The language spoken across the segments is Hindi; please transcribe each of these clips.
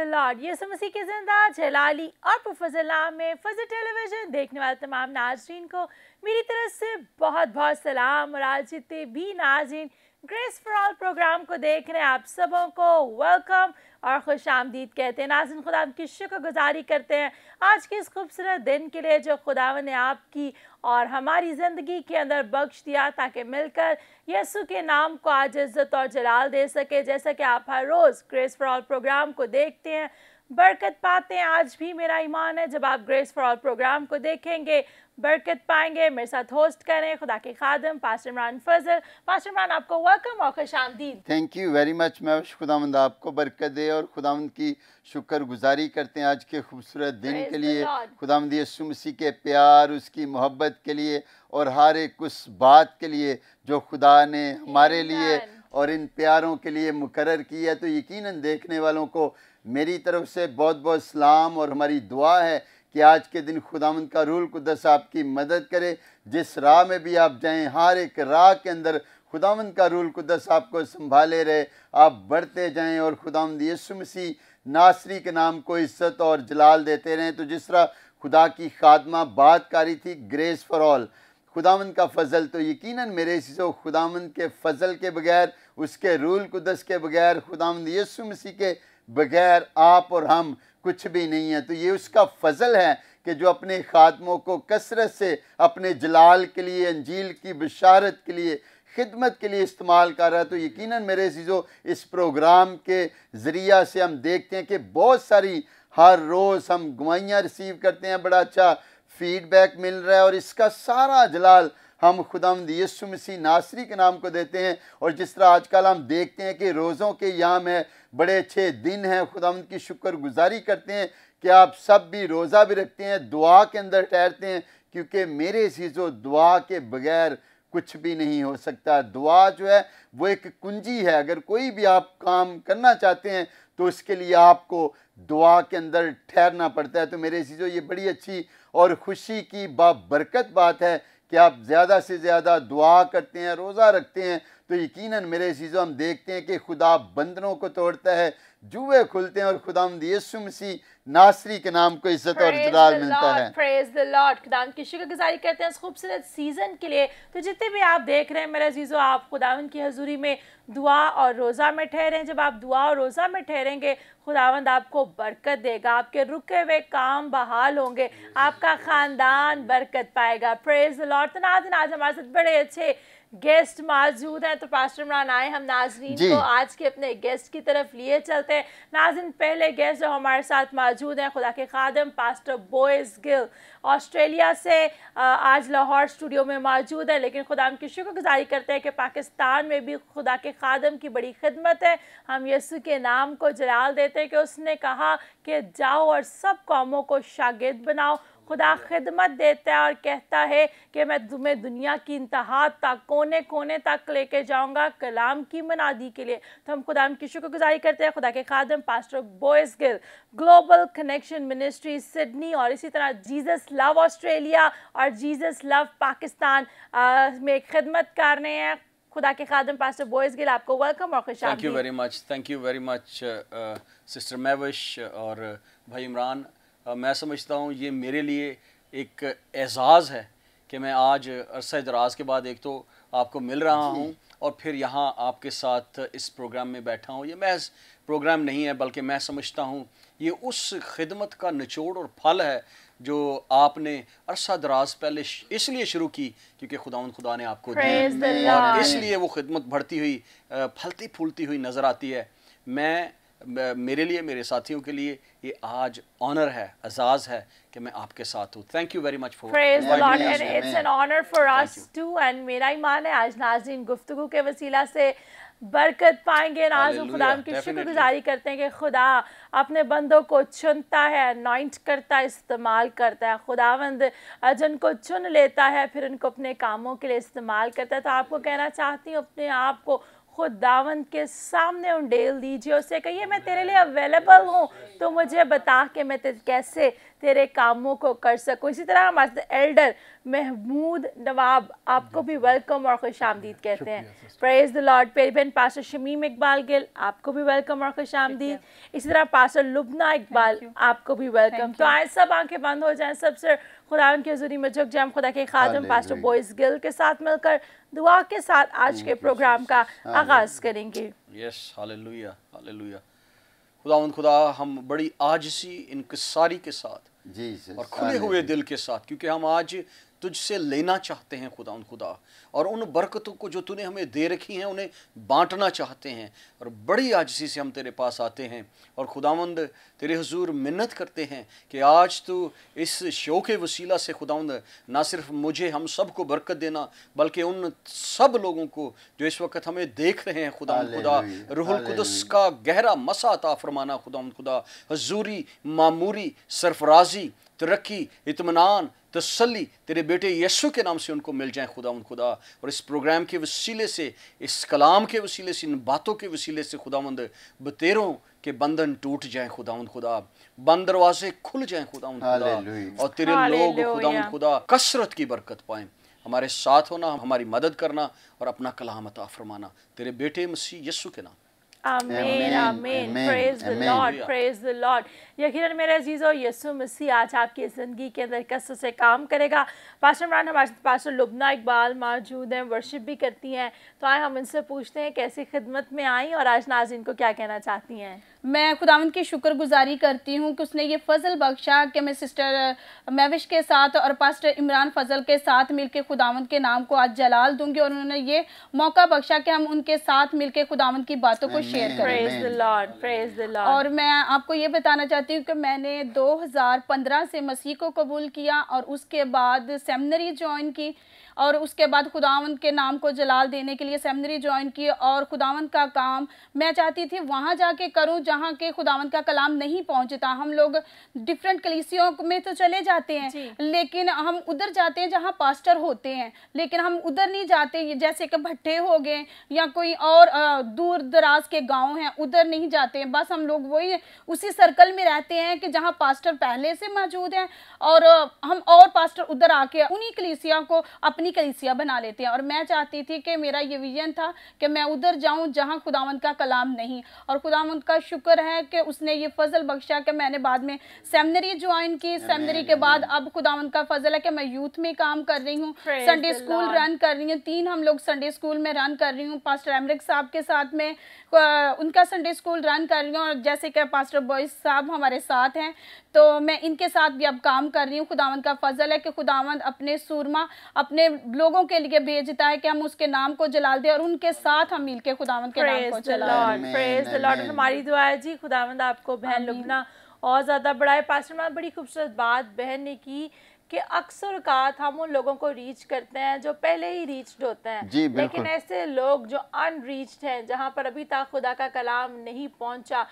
लॉर्ड। यीशु मसीह की जिंदा जलाली और फजल में फजल टेलीविजन देखने वाले तमाम नाज़रीन को मेरी तरफ से बहुत बहुत सलाम। और आज जितने भी नाज़रीन ग्रेस फॉर ऑल प्रोग्राम को देख रहे हैं, आप सबों को वेलकम और खुश आमदीद कहते हैं। नाज़रीन, खुदा की शुक्रगुजारी करते हैं आज के इस खूबसूरत दिन के लिए जो खुदावन ने आपकी और हमारी ज़िंदगी के अंदर बख्श दिया, ताकि मिलकर यीशु के नाम को आज इज़्ज़त और जलाल दे सके। जैसा कि आप हर रोज़ ग्रेस फॉर ऑल प्रोग्राम को देखते हैं, बरकत पाते हैं। आज भी मेरा ईमान है जब आप ग्रेस फॉर ऑल प्रोग्राम को देखेंगे बरकत पाएंगे। मेरे साथ होस्ट करें खुदा के खादम पास्टर इमरान फजल। पास्टर इमरान, आपको वेलकम और खुशामदीद। Thank you very much. मैं खुदावंद आपको बरकत दे और खुदावंद की शुक्रगुजारी करते हैं आज के खूबसूरत दिन के लिए, खुदावंद यीशु मसीह के प्यार, उसकी मोहब्बत के लिए और हर एक उस बात के लिए जो खुदा ने हमारे लिए और इन प्यारों के लिए मुकर्रर किया। तो यकीनन देखने वालों को मेरी तरफ से बहुत बहुत सलाम और हमारी दुआ है कि आज के दिन खुदावंद का रूह कुद्दस आपकी मदद करे। जिस राह में भी आप जाएं, हर एक राह के अंदर खुदावंद का रूह कुद्दस आपको संभाले रहे, आप बढ़ते जाएं और खुदावंद यीशु मसीह नासरी के नाम को इज्जत और जलाल देते रहें। तो जिस तरह खुदा की खादमा बात करी थी ग्रेस फॉर ऑल, खुदावंद का फजल, तो यकीनन मेरे चीज़ों खुदावंद के फजल के बगैर, उसके रूह कुद्दस के बगैर, खुदावंद यीशु मसीह के बगैर आप और हम कुछ भी नहीं है। तो ये उसका फजल है कि जो अपने खादमों को कसरत से अपने जलाल के लिए, अंजील की बशारत के लिए, खिदमत के लिए इस्तेमाल कर रहा है। तो यकीनन मेरे चीज़ों इस प्रोग्राम के ज़रिया से हम देखते हैं कि बहुत सारी हर रोज़ हम गवाहियाँ रिसीव करते हैं, बड़ा अच्छा फीडबैक मिल रहा है और इसका सारा जलाल हम खुदावंद यीशु मसीह नासरी के नाम को देते हैं। और जिस तरह आजकल हम देखते हैं कि रोज़ों के याम है, बड़े अच्छे दिन हैं, खुदावंद की शुक्रगुजारी करते हैं कि आप सब भी रोज़ा भी रखते हैं, दुआ के अंदर ठहरते हैं, क्योंकि मेरे चीज़ों दुआ के बगैर कुछ भी नहीं हो सकता। दुआ जो है वो एक कुंजी है। अगर कोई भी आप काम करना चाहते हैं तो उसके लिए आपको दुआ के अंदर ठहरना पड़ता है। तो मेरे चीज़ों ये बड़ी अच्छी और खुशी की बाबरकत बात है कि आप ज़्यादा से ज़्यादा दुआ करते हैं, रोज़ा रखते हैं। तो यकीनन मेरे चीज़ों हम देखते हैं कि खुदा बंदरों को तोड़ता है, जुए खुलते हैं और खुदावंद यीशु मसीह नासरी के नाम को इज्जत और जलाल मिलता है। Praise the Lord. खुदावंद की शुक्रगुजारी करते हैं इस खूबसूरत सीजन के लिए। तो जितने भी आप देख रहे हैं मेरे अजीजों, आप खुदावंद की हजूरी में दुआ और रोज़ा में ठहरें। जब आप दुआ और रोज़ा में ठहरेंगे, खुदावंद आपको बरकत देगा, आपके रुके हुए काम बहाल होंगे, आपका ख़ानदान बरकत पाएगा। Praise the Lord. तो नाज़रीन, आज हमारे साथ बड़े अच्छे गेस्ट मौजूद हैं। तो पास्टर इमरान आए, हम नाजरीन को आज के अपने गेस्ट की तरफ लिए चलते हैं। नाजरीन, पहले गेस्ट जो हमारे साथ मौजूद हैं, खुदा के खादम पास्टर बोयस गिल, ऑस्ट्रेलिया से आज लाहौर स्टूडियो में मौजूद है। लेकिन खुदा की शुक्रगुजारी करते हैं कि पाकिस्तान में भी खुदा के खादम की बड़ी खिदमत है। हम यीशु के नाम को जलाल देते हैं कि उसने कहा कि जाओ और सब कौमों को शागिर्द बनाओ। खुदा खिदमत देता है और कहता है कि मैं तुम्हें दुनिया की इंतहा तक, कोने कोने तक लेके जाऊंगा कलाम की मनादी के लिए। तो हम खुदा की शुक्रगुजारी करते हैं खुदा के खादम pastor Boyce Gill, global connection ministry Sydney और इसी तरह जीसस लव ऑस्ट्रेलिया और जीसस लव पाकिस्तान में खिदमत कर रहे हैं। खुदा के खादम पास्टर बोयस गिल, आपको वेलकम और खुश आमदीद। Thank you very much sister Mahvish और भाई इमरान। मैं समझता हूँ ये मेरे लिए एक एजाज़ है कि मैं आज अरसा दराज के बाद एक तो आपको मिल रहा हूँ और फिर यहाँ आपके साथ इस प्रोग्राम में बैठा हूँ। ये महज प्रोग्राम नहीं है, बल्कि मैं समझता हूँ ये उस खिदमत का निचोड़ और फल है जो आपने अरसा दराज पहले इसलिए शुरू की क्योंकि खुदा ने आपको दी और इसलिए वो खिदमत बढ़ती हुई, फलती फूलती हुई नज़र आती है। मेरे लिए, मेरे साथियों के लिए ये आज ऑनर है, एजाज़ है कि मैं आपके साथ हूँ। Thank you very much for praise the lord and it's an honour for us to. And मेरा ईमान है आज नाज़रीन गुफ्तगू के वसीला से बरकत पाएंगे। नाज़रीन, खुदा की शुक्रगुजारी करते हैं कि खुदा अपने बंदों को चुनता है, अनॉइंट करता है, इस्तेमाल करता है। खुदावंद जिनको चुन लेता है फिर उनको अपने कामों के लिए इस्तेमाल करता है। तो आपको कहना चाहती हूँ, अपने आप को खुदावंद के सामने उंडेल दीजिए, उससे कहिए मैं तेरे लिए अवेलेबल हूँ, तो मुझे बता कि मैं कैसे तेरे कामों को कर सकूं। इसी तरह हमारे एल्डर महमूद नवाब, आपको भी वेलकम और खुश आमदीद कहते हैं। Praise the Lord. मेरी बहन पास्टर शमीम इकबाल गिल, आपको भी वेलकम और खुश आमदीद। इसी तरह पास्टर लुबना इकबाल, आपको भी वेलकम। तो आए सब आंखें बंद हो जाएं, सबसे खुदा के हुज़ूरी में झुक जाएं, खुदा के खादिम पास्टर बॉयज गिल के साथ मिलकर दुआ के साथ आज के प्रोग्राम का आगाज करेंगे। Yes, hallelujah hallelujah. खुदावंद खुदा, हम बड़ी आजिज़ी इनकिसारी के साथ और खुले हुए दिल के साथ, क्योंकि हम आज तुझसे लेना चाहते हैं खुदावंद खुदा, और उन बरकतों को जो तूने हमें दे रखी हैं उन्हें बांटना चाहते हैं, और बड़ी आजिज़ी से हम तेरे पास आते हैं और खुदावंद तेरे हुजूर मिन्नत करते हैं कि आज तू इस शो के वसीला से खुदावंद ना सिर्फ मुझे, हम सब को बरकत देना, बल्कि उन सब लोगों को जो इस वक्त हमें देख रहे हैं खुदावंद खुदा, रूहुल कुदस का गहरा मसा अता फरमाना खुदावंद खुदा, हुजूरी, मामूरी, सरफराजी, तरक्की, इत्मीनान, तसल्ली तेरे बेटे यीशु के नाम से उनको मिल जाए खुदावंद खुदा। और इस प्रोग्राम के वसीले से, इस कलाम के वसीले से, इन बातों के वसीले से खुदावंद बतेरों के बंधन टूट जाएं खुदावंद खुदा, बंद दरवाजे खुल जाएं खुदावंद खुदा, और तेरे लोग खुदावंद खुदा कसरत की बरकत पाएं। हमारे साथ होना, हमारी मदद करना और अपना कलाम अता फरमाना, तेरे बेटे मसीह यीशु के नाम। आमीन आमीन। Praise the Lord, praise the Lord. यकीनन मेरे अजीज़ों, यीशु मसीह आज आपकी ज़िंदगी के अंदर कसरत से काम करेगा। पास्टर इमरान, हमारे पास्टर लुबना इकबाल मौजूद हैं, वर्शिप भी करती हैं, तो आए हम इनसे पूछते हैं कैसी खिदमत में आई और आज नाज़रीन को क्या कहना चाहती हैं। मैं खुदावंद की शुक्रगुजारी करती हूँ कि उसने ये फजल बख्शा कि मैं सिस्टर मैविश के साथ और पास्टर इमरान फजल के साथ मिलकर खुदावंद के नाम को आज जलाल दूंगी, और उन्होंने ये मौका बख्शा कि हम उनके साथ मिलकर खुदावंद की बातों को शेयर करें। Praise the Lord, praise the Lord. और मैं आपको ये बताना चाहती हूँ कि मैंने 2015 से मसीह को कबूल किया और उसके बाद सेमिनरी ज्वाइन की, और उसके बाद खुदावंद के नाम को जलाल देने के लिए सेमिनरी ज्वाइन की, और खुदावंद का काम मैं चाहती थी वहाँ जाके करूँ जहाँ के खुदावंद का कलाम नहीं पहुँचता। हम लोग डिफरेंट कलीसियों में तो चले जाते हैं, लेकिन हम उधर जाते हैं जहाँ पास्टर होते हैं, लेकिन हम उधर नहीं जाते, जैसे कि भट्टे हो गए या कोई और दूर दराज के गाँव हैं, उधर नहीं जाते हैं। बस हम लोग वही उसी सर्कल में रहते हैं कि जहाँ पास्टर पहले से मौजूद हैं, और हम और पास्टर उधर आके उन्हीं कलीसिया को अपनी कलीसिया बना लेते हैं। और मैं चाहती थी कि मेरा ये विजन था कि मैं उधर जाऊं जहां खुदावंद का कलाम नहीं, और खुदावंद का शुक्र है कि उसने ये फजल बख्शा कि मैंने बाद में सेमिनरी ज्वाइन की। सेमिनरी के बाद अब खुदावंद का फजल है कि मैं यूथ में काम कर रही हूँ, संडे स्कूल रन कर रही हूँ, 3 हम लोग संडे स्कूल में रन कर रही हूँ। पास्टर एमरिक साहब के साथ में उनका संडे स्कूल रन कर रही हूँ, और जैसे कि पास्टर बॉयज साहब हमारे साथ हैं, तो मैं इनके साथ भी अब काम कर रही हूँ। खुदावंद का फजल है कि खुदावंद अपने सूरमा अपने लोगों के लिए भेजता है कि हम उसके नाम को जलाल दें, और उनके साथ हम मिलके खुदावंद के नाम को जलालें। Praise the Lord. हमारी दुआ है जी खुदावंद आपको बहन लुबना और ज़्यादा बढ़ाए। पास्टर में बड़ी खूबसूरत बात बहन ने की कि अक्सर औकात हम उन लोगों को रीच करते हैं जो पहले ही रीच्ड होते हैं, लेकिन ऐसे लोग जो अनरीच्ड हैं, जहाँ पर अभी तक खुदा का कलाम नहीं पहुँचा,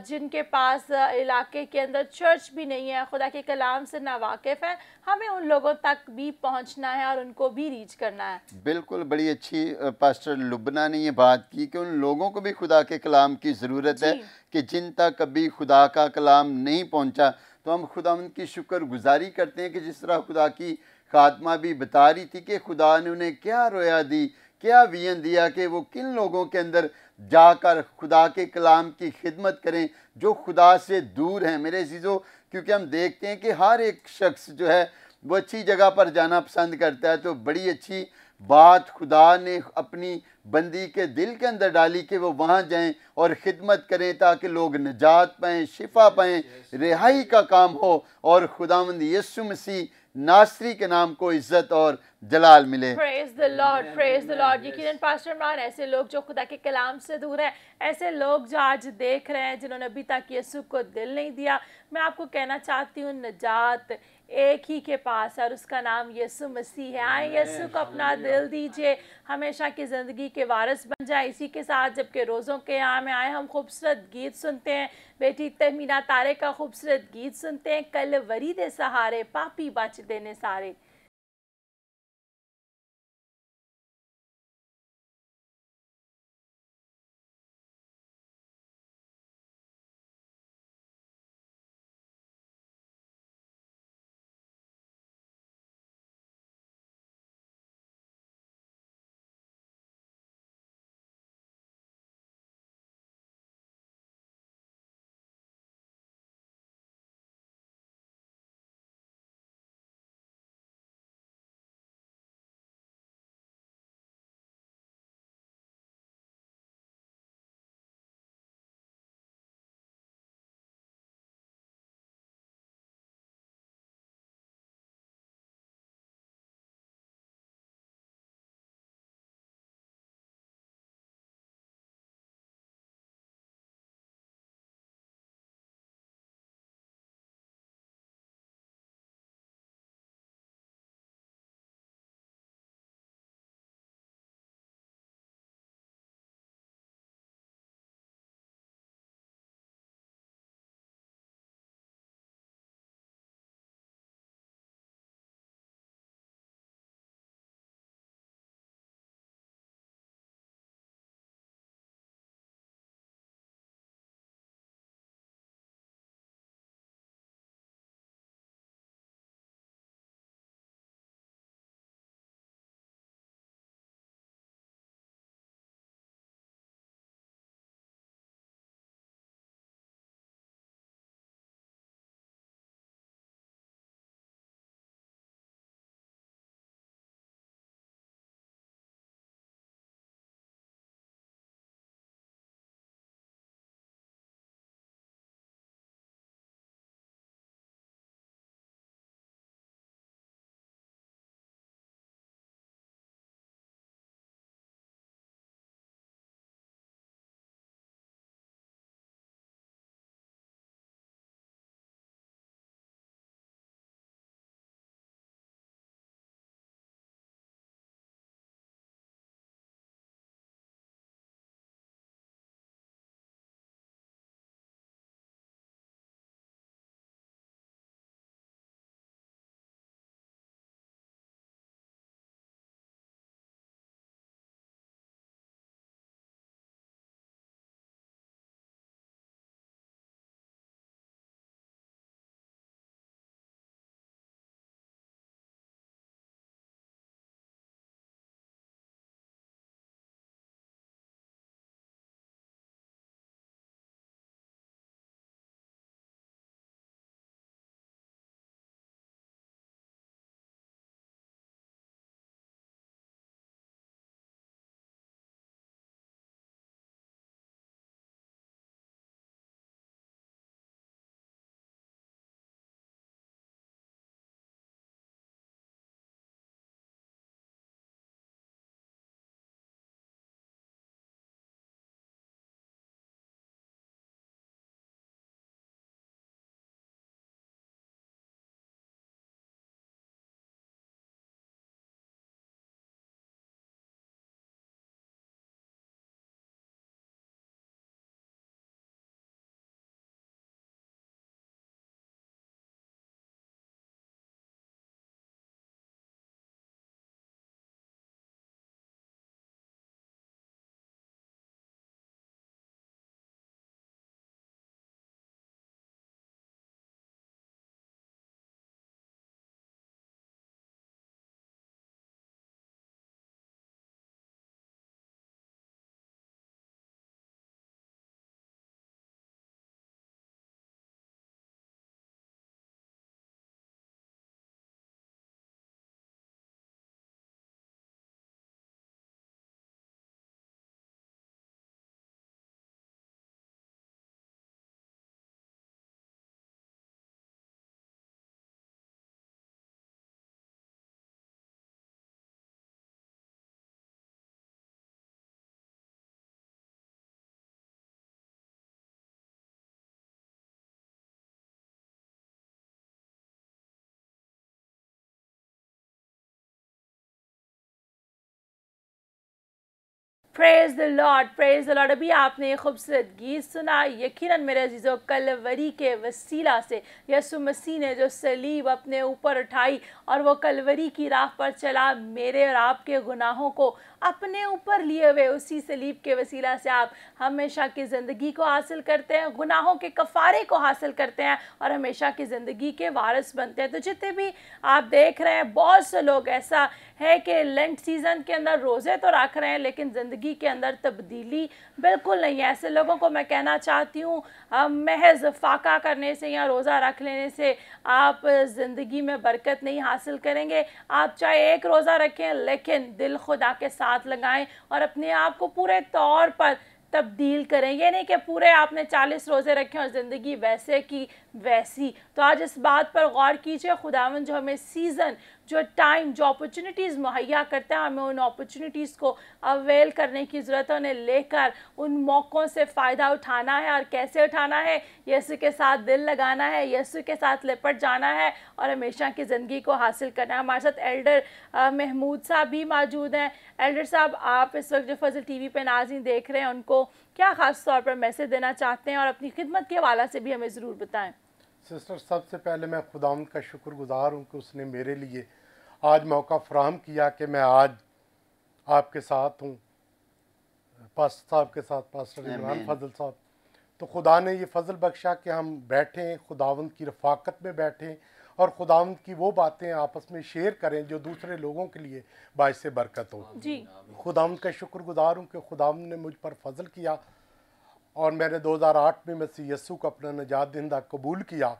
जिनके पास इलाके के अंदर चर्च भी नहीं है, खुदा के कलाम से ना वाकिफ़ है, हमें उन लोगों तक भी पहुँचना है और उनको भी रीच करना है। बिल्कुल, बड़ी अच्छी पास्टर लुबना ने ये बात की कि उन लोगों को भी खुदा के कलाम की ज़रूरत है कि जिन तक अभी खुदा का कलाम नहीं पहुँचा। तो हम खुदा उनकी शुक्रगुजारी करते हैं कि जिस तरह खुदा की खात्मा भी बता रही थी कि खुदा ने उन्हें क्या रोया दी, क्या विजन दिया कि वो किन लोगों के अंदर जाकर खुदा के कलाम की खिदमत करें जो खुदा से दूर हैं। मेरे अजीज़ों, क्योंकि हम देखते हैं कि हर एक शख्स जो है वो अच्छी जगह पर जाना पसंद करता है, तो बड़ी अच्छी बात खुदा ने अपनी बंदी के दिल के अंदर डाली कि वो वहाँ जाएं और ख़िदमत करें ताकि लोग निजात पाएँ, शिफा पाएँ, रिहाई का काम हो और खुदावंद यीशु मसीह नासरी के नाम को इज्जत और जलाल मिले। Praise the Lord, praise the Lord. यकीनन पास्टर इमरान, ऐसे लोग जो खुदा के कलाम से दूर हैं, ऐसे लोग जो आज देख रहे हैं जिन्होंने अभी तक यीशु को दिल नहीं दिया, मैं आपको कहना चाहती हूँ निजात एक ही के पास है और उसका नाम यीशु मसीह है। आए यीशु को अपना दिल दीजिए, हमेशा की ज़िंदगी के वारिस बन जाए। इसी के साथ जबकि रोज़ों के यहाँ में आए हम खूबसूरत गीत सुनते हैं, बेटी तहमीना तारे का खूबसूरत गीत सुनते हैं, कल वरी दे सहारे पापी बच देने सारे। Praise the Lord, praise the Lord. अभी आपने खूबसूरत गीत सुना। यकीनन मेरे अजीज़ों, कलवरी के वसीला से यीशु मसीह ने जो सलीब अपने ऊपर उठाई और वो कलवरी की राह पर चला, मेरे और आपके गुनाहों को अपने ऊपर लिए हुए, उसी सलीब के वसीला से आप हमेशा की ज़िंदगी को हासिल करते हैं, गुनाहों के कफ़ारे को हासिल करते हैं और हमेशा की ज़िंदगी के वारिस बनते हैं। तो जितने भी आप देख रहे हैं, बहुत से लोग ऐसा है कि लेंट सीज़न के अंदर रोज़े तो रख रहे हैं लेकिन ज़िंदगी के अंदर तब्दीली बिल्कुल नहीं है। ऐसे लोगों को मैं कहना चाहती हूँ, महज फाका करने से या रोज़ा रख लेने से आप ज़िंदगी में बरकत नहीं हासिल करेंगे। आप चाहे एक रोज़ा रखें लेकिन दिल खुदा के साथ लगाएं और अपने आप को पूरे तौर पर तब्दील करें। ये नहीं कि पूरे आपने 40 रोज़े रखे और ज़िंदगी वैसे की वैसी। तो आज इस बात पर गौर कीजिए, खुदावन जो हमें सीज़न, जो टाइम, जो अपॉर्चुनिटीज़ मुहैया करता है, हमें उन अपॉर्चुनिटीज़ को अवेल करने की ज़रूरत है, उन्हें लेकर उन मौक़ों से फ़ायदा उठाना है। और कैसे उठाना है? यीशु के साथ दिल लगाना है, यीशु के साथ लिपट जाना है और हमेशा की ज़िंदगी को हासिल करना है। हमारे साथ एल्डर महमूद साहब भी मौजूद हैं। एल्डर साहब, आप इस वक्त जो फजल टीवी पे नाज़रीन देख रहे हैं, उनको क्या ख़ास तौर पर मैसेज देना चाहते हैं और अपनी खिदमत के हवाला से भी हमें ज़रूर बताएं। सिस्टर, सबसे पहले मैं खुदावंद का शुक्रगुज़ार हूँ कि उसने मेरे लिए आज मौका फराहम किया कि मैं आज आपके साथ हूँ, पास्टर साहब के साथ, पास्टर इमरान फजल साहब। तो खुदा ने ये फजल बख्शा कि हम बैठें, खुदावंद की रफ़ाकत में बैठें और खुदावंद की वो बातें आपस में शेयर करें जो दूसरे लोगों के लिए बाइस बरकत हो। जी, खुदावंद का शुक्रगुज़ार हूँ कि खुदावंद ने मुझ पर फजल किया और मैंने 2008 में मसीह यस्सू को अपना निजात दहिंदा कबूल किया,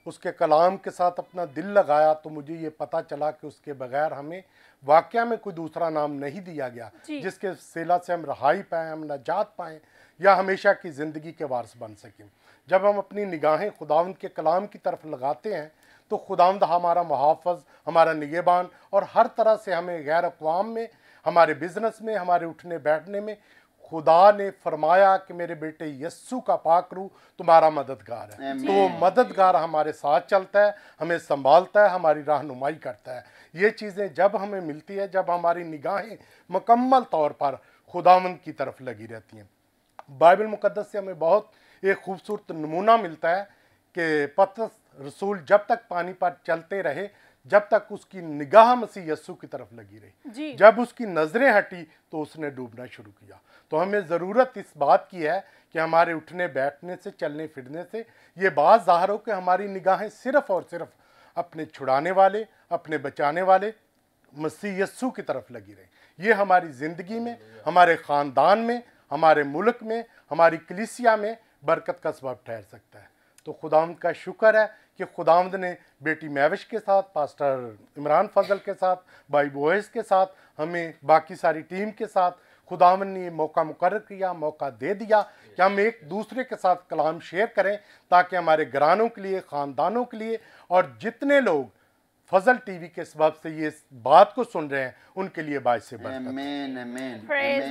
उसके कलाम के साथ अपना दिल लगाया। तो मुझे ये पता चला कि उसके बगैर हमें वाक़या में कोई दूसरा नाम नहीं दिया गया जिसके सिला से हम रहाई पाएँ, हम नजात पाएँ या हमेशा की ज़िंदगी के वारिस बन सकें। जब हम अपनी निगाहें खुदावंद के कलाम की तरफ लगाते हैं तो खुदावंद हमारा मुहाफ़िज़, हमारा निगहबान और हर तरह से हमें गैर अक़वाम में, हमारे बिज़नेस में, हमारे उठने बैठने में खुदा ने फरमाया कि मेरे बेटे यस्सू का पाक रूह तुम्हारा मददगार है। तो वो मददगार हमारे साथ चलता है, हमें संभालता है, हमारी रहनुमाई करता है। ये चीज़ें जब हमें मिलती है, जब हमारी निगाहें मुकम्मल तौर पर खुदावंद की तरफ लगी रहती हैं। बाइबल मुक़द्दस से हमें बहुत एक खूबसूरत नमूना मिलता है कि पतरस रसूल जब तक पानी पर चलते रहे, जब तक उसकी निगाह मसीह यस्सू की तरफ लगी रही, जब उसकी नज़रें हटी तो उसने डूबना शुरू किया। तो हमें ज़रूरत इस बात की है कि हमारे उठने बैठने से, चलने फिरने से ये बात ज़ाहिर हो कि हमारी निगाहें सिर्फ़ और सिर्फ अपने छुड़ाने वाले, अपने बचाने वाले मसीह यस्सू की तरफ लगी रही। ये हमारी ज़िंदगी में, हमारे ख़ानदान में, हमारे मुल्क में, हमारी कलीसिया में बरकत का सबब ठहर सकता है। तो खुदावंद का शुक्र है कि खुदावंद ने बेटी मैविश के साथ, पास्टर इमरान फजल के साथ, भाई बोएस के साथ, हमें बाकी सारी टीम के साथ खुदावंद ने मौका मुकर्रर किया, मौका दे दिया कि हम एक दूसरे के साथ कलाम शेयर करें ताकि हमारे घरानों के लिए, ख़ानदानों के लिए और जितने लोग फजल टीवी के सबब से ये बात को सुन रहे हैं उनके लिए बाइस बरकत। Praise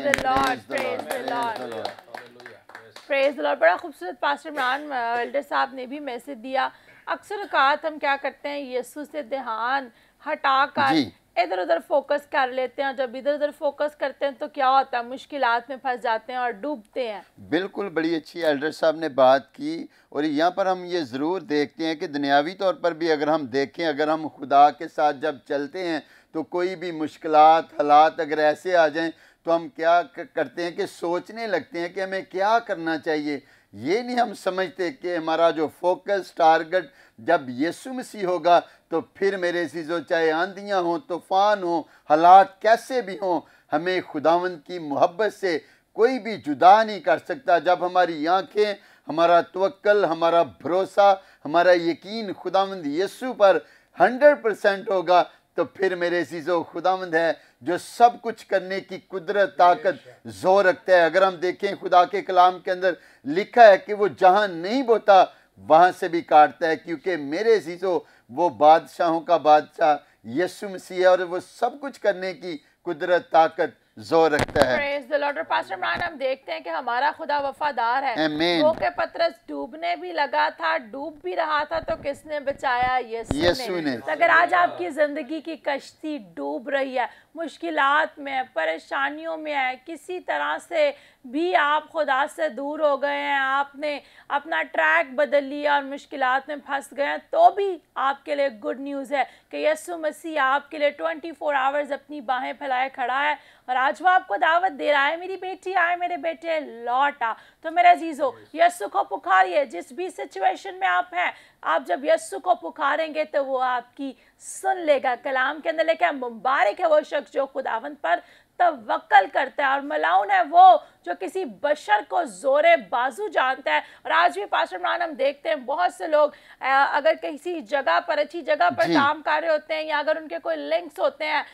the Lord. बड़ा खूबसूरत पास्टर इमरान एल्डर साहब ने भी मैसेज दिया। अक्सर औक़ात हम क्या करते हैं, यीशु से ध्यान हटाकर इधर उधर फोकस कर लेते हैं और जब इधर उधर फोकस करते हैं तो क्या होता है, मुश्किलात में फंस जाते हैं और डूबते हैं। बिल्कुल, बड़ी अच्छी एल्डर साहब ने बात की। और यहाँ पर हम ये ज़रूर देखते हैं कि दुनियावी तौर पर भी अगर हम देखें, अगर हम खुदा के साथ जब चलते हैं तो कोई भी मुश्किलात, हालात अगर ऐसे आ जाएं तो हम क्या करते हैं कि सोचने लगते हैं कि हमें क्या करना चाहिए। ये नहीं हम समझते कि हमारा जो फोकस, टारगेट जब यीशु मसीह होगा तो फिर मेरे चीज़ों, चाहे आंधियाँ हों, तूफ़ान हों, हालात कैसे भी हों, हमें खुदावंद की मोहब्बत से कोई भी जुदा नहीं कर सकता। जब हमारी आँखें, हमारा तवक्कल, हमारा भरोसा, हमारा यकीन खुदावंद यीशु पर 100% होगा तो फिर मेरे चीज़ों खुदावंद है जो सब कुछ करने की कुदरत, ताकत, जोर रखता है। अगर हम देखें खुदा के कलाम के अंदर लिखा है कि वो जहाँ नहीं बोता वहाँ से भी काटता है, क्योंकि मेरे चीज़ों वो बादशाहों का बादशाह यीशु मसीह है और वो सब कुछ करने की कुदरत, ताकत, जोर रखता है। Praise the Lord. और पास्टर इमरान, हम देखते हैं कि हमारा खुदा वफादार है। आमीन। वो के पतरस डूबने भी लगा था, डूब भी रहा था, तो किसने बचाया? यीशु ने। तो अगर आज आपकी जिंदगी की कश्ती डूब रही है, मुश्किलात में है, परेशानियों में है, किसी तरह से भी आप खुदा से दूर हो गए हैं, आपने अपना ट्रैक बदल लिया और मुश्किलात में फंस गए हैं, तो भी आपके लिए गुड न्यूज़ है कि यीशु मसीह आपके लिए 24 आवर्स अपनी बाहें फैलाए खड़ा है और आज वो आपको दावत दे रहा है, मेरी बेटी आए, मेरे बेटे लौट आ। तो मेरे अजीजों, यीशु को पुकारिए। जिस भी सिचुएशन में आप हैं, आप जब यीशु को पुकारेंगे तो वो आपकी सुन लेगा। कलाम के अंदर लेके मुबारक है वो शख्स जो खुदावंद पर तवक्कल करता है, और मलाउन है वो जो किसी बशर को जोरे बाजू जानता है। और आज भी पास्टर इमरान, हम देखते हैं बहुत से लोग अगर किसी जगह पर, अच्छी जगह पर काम कर रहे होते हैं, या अगर उनके कोई लिंक्स होते हैं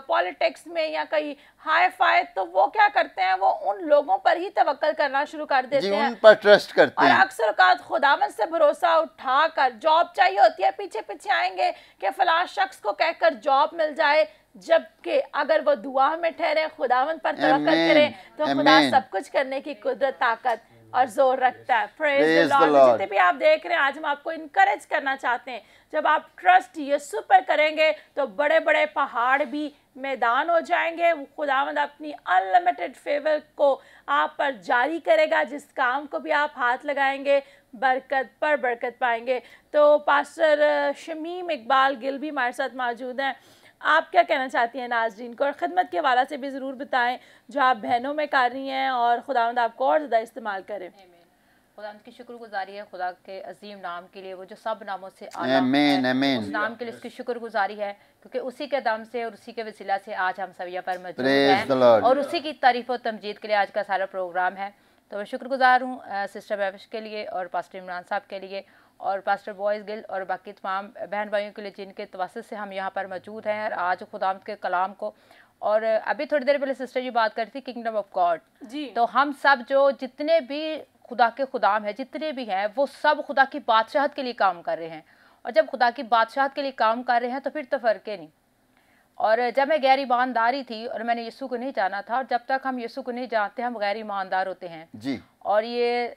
पॉलिटिक्स में या कहीं हाई फाई, तो वो क्या करते हैं, वो उन लोगों पर ही तवक्कल करना शुरू कर देते हैं, उन पर ट्रस्ट करते हैं। और अक्सर औकात खुदावंद से भरोसा उठाकर जॉब चाहिए होती है, पीछे पीछे आएंगे कि फलां शख्स को कहकर जॉब मिल जाए, जबकि अगर वो दुआ में ठहरे, खुदावंद पर तवक्कल करें, तो खुदा सब कुछ करने की कुदरत, ताकत और जोर रखता है। Praise the Lord. जितने भी आप देख रहे हैं, आज हम आपको इनकरेज करना चाहते हैं, जब आप ट्रस्ट यीशु पर करेंगे तो बड़े बड़े पहाड़ भी मैदान हो जाएंगे। खुदावंद अपनी अनलिमिटेड फेवर को आप पर जारी करेगा, जिस काम को भी आप हाथ लगाएंगे बरकत पर बरकत पाएंगे। तो पास्टर शमीम इकबाल गिल भी हमारे साथ मौजूद हैं। आप क्या कहना चाहती हैं नाज़रीन को, और ख़िदमत के हवाले से भी ज़रूर बताएं जो आप बहनों में कर रही हैं, और खुदावंद आपको और ज़्यादा इस्तेमाल करें। खुदा की शुक्रगुजारी है, खुदा के अजीम नाम के लिए, वो जो सब नामों से आमीन, आमीन। उस नाम के लिए उसकी शुक्रगुजारी है, क्योंकि उसी के दम से और उसी के वसीला से आज हम सब यहाँ पर मौजूद हैं, और उसी की तारीफ़ और तमजीद के लिए आज का सारा प्रोग्राम है। तो मैं शुक्रगुजार हूँ सिस्टर मैविश के लिए, और पास्टर इमरान साहब के लिए, और पास्टर बॉयज़ गिल, और बाकी तमाम बहन भाइयों के लिए जिनके तवस्सुत से हम यहाँ पर मौजूद हैं। और आज खुदावंद के कलाम को, और अभी थोड़ी देर पहले सिस्टर जी बात करती थी किंगडम ऑफ गॉड जी, तो हम सब जो जितने भी खुदा के खुदाम हैं, जितने भी हैं, वो सब खुदा की बादशाहत के लिए काम कर रहे हैं। और जब खुदा की बादशाहत के लिए काम कर रहे हैं तो फिर तो फ़र्क ही नहीं। और जब मैं गैर ईमानदारी थी और मैंने यीशु को नहीं जाना था, और जब तक हम यीशु को नहीं जानते हम गैर ईमानदार होते हैं जी। और ये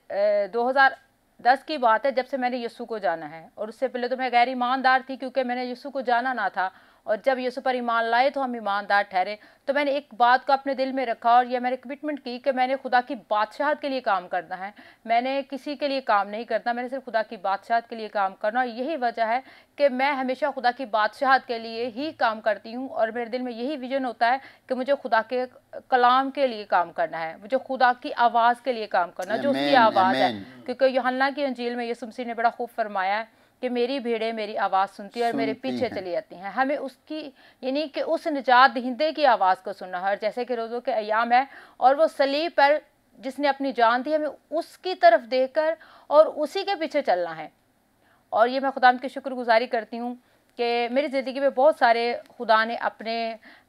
2010 की बात है जब से मैंने यीशु को जाना है, और उससे पहले तो मैं गैर ईमानदार थी क्योंकि मैंने यीशु को जाना ना था। और जब यीशु पर ईमान लाए तो हम ईमानदार ठहरे। तो मैंने एक बात को अपने दिल में रखा, और यह मैंने कमिटमेंट की कि मैंने खुदा की बादशाहत के लिए काम करना है, मैंने किसी के लिए काम नहीं करना, मैंने सिर्फ खुदा की बादशाहत के लिए काम करना। और यही वजह है कि मैं हमेशा खुदा की बादशाहत के लिए ही काम करती हूँ, और मेरे दिल में यही विजन होता है कि मुझे खुदा के कलाम के लिए काम करना है, मुझे खुदा की आवाज़ के लिए काम करना, जो उसकी आवाज़ है। क्योंकि यूहन्ना की इंजील में यीशु मसीह ने बड़ा खूब फरमाया है कि मेरी भेड़ें मेरी आवाज़ सुनती है और मेरे पीछे चली जाती हैं। हमें उसकी, यानी कि उस निजात दहिंदे की आवाज़ को सुनना है। और जैसे कि रोज़ों के अयाम है, और वो सलीब पर जिसने अपनी जान दी, हमें उसकी तरफ देखकर और उसी के पीछे चलना है। और ये मैं खुदा की शुक्रगुजारी करती हूँ कि मेरी ज़िंदगी में बहुत सारे खुदा ने अपने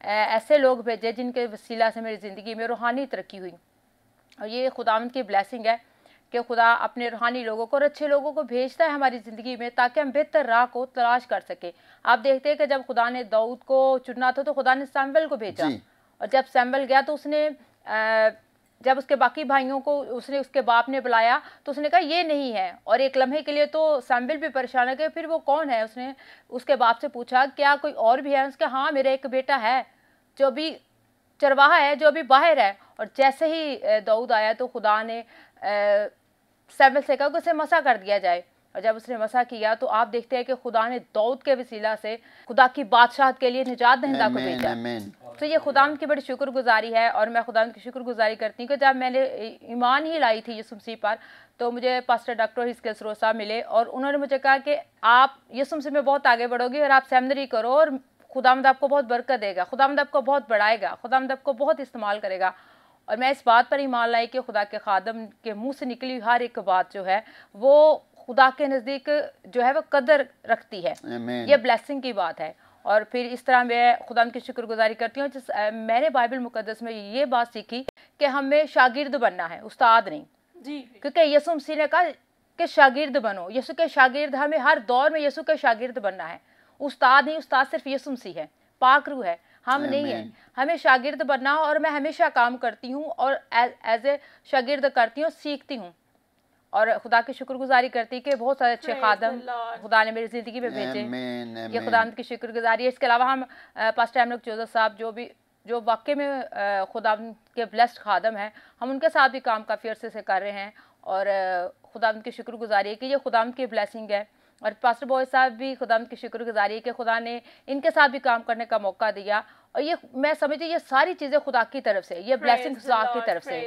ऐसे लोग भेजे जिनके वसीला से मेरी ज़िंदगी में रूहानी तरक्की हुई। और ये खुदावंद की ब्लेसिंग है कि खुदा अपने रूहानी लोगों को और अच्छे लोगों को भेजता है हमारी ज़िंदगी में, ताकि हम बेहतर राह को तलाश कर सके। आप देखते हैं कि जब खुदा ने दाऊद को चुना था तो खुदा ने सैमुएल को भेजा, और जब सैमुएल गया तो उसने जब उसके बाकी भाइयों को उसके बाप ने बुलाया तो उसने कहा ये नहीं है। और एक लम्हे के लिए तो सैमुएल भी परेशान है कि फिर वो कौन है। उसने उसके बाप से पूछा क्या कोई और भी है? उसका हाँ, मेरा एक बेटा है जो भी चरवाहा है, जो अभी बाहर है। और जैसे ही दाऊद आया तो खुदा ने सैमुएल से कहा कि उसे मसा कर दिया जाए। और जब उसने मसा किया तो आप देखते हैं कि खुदा ने दाऊद के वसीला से खुदा की बादशाहत के लिए निजात दहिंदा को भेजा। तो ये खुदा की बड़ी शुक्रगुजारी है। और मैं खुदा की शुक्रगुजारी करती हूँ कि जब मैंने ईमान ही लाई थी यीशु मसीह पर, तो मुझे पास्टर डॉक्टर हिस्कियल सरोज साहब मिले, और उन्होंने मुझे कहा कि आप यीशु मसीह में बहुत आगे बढ़ोगे और आप सेमिनरी करो, और खुदावंद आपको बहुत बरकत देगा, खुदावंद आपको बहुत बढ़ाएगा, खुदावंद आपको बहुत इस्तेमाल करेगा। और मैं इस बात पर ईमान लाई कि खुदा के खादम के मुंह से निकली हर एक बात जो है वो खुदा के नज़दीक जो है वो कदर रखती है। ये ब्लेसिंग की बात है। और फिर इस तरह मैं खुदा की शुक्रगुजारी करती हूँ। मैंने बाइबल मुकद्दस में ये बात सीखी कि हमें शागिर्द बनना है, उस्ताद नहीं जी। क्योंकि यीशु मसीह ने कहा कि शागिर्द बनो, यीशु के शागिर्द, हमें हर दौर में यीशु के शागिर्द बनना है, उस्ताद नहीं। उस्ताद सिर्फ यीशु मसीह है, पाक रूह है। हम नहीं हैं, हमें शागिर्द बनना हो। और मैं हमेशा काम करती हूँ और एज ए शागिर्द करती हूँ, सीखती हूँ और खुदा की शुक्रगुजारी करती कि बहुत सारे अच्छे खादम खुदा ने मेरी ज़िंदगी में भेजे। ये खुदा की शुक्रगुजारी है। इसके अलावा हम पास्टर एमनुक जोसेफ साहब जो वाकई में खुदा के ब्लेस्ड खादम हैं, हम उनके साथ भी काम काफ़ी अरसे से कर रहे हैं और खुदा की शुक्रगुजारी है कि ये खुदा की ब्लेसिंग है। और पास्टर बॉय साहब भी खुदा की शुक्रगुजारी है कि खुदा ने इनके साथ भी काम करने का मौका दिया। और ये मैं समझती ये सारी चीज़ें खुदा की तरफ से, ये ब्लेसिंग खुदा की तरफ से,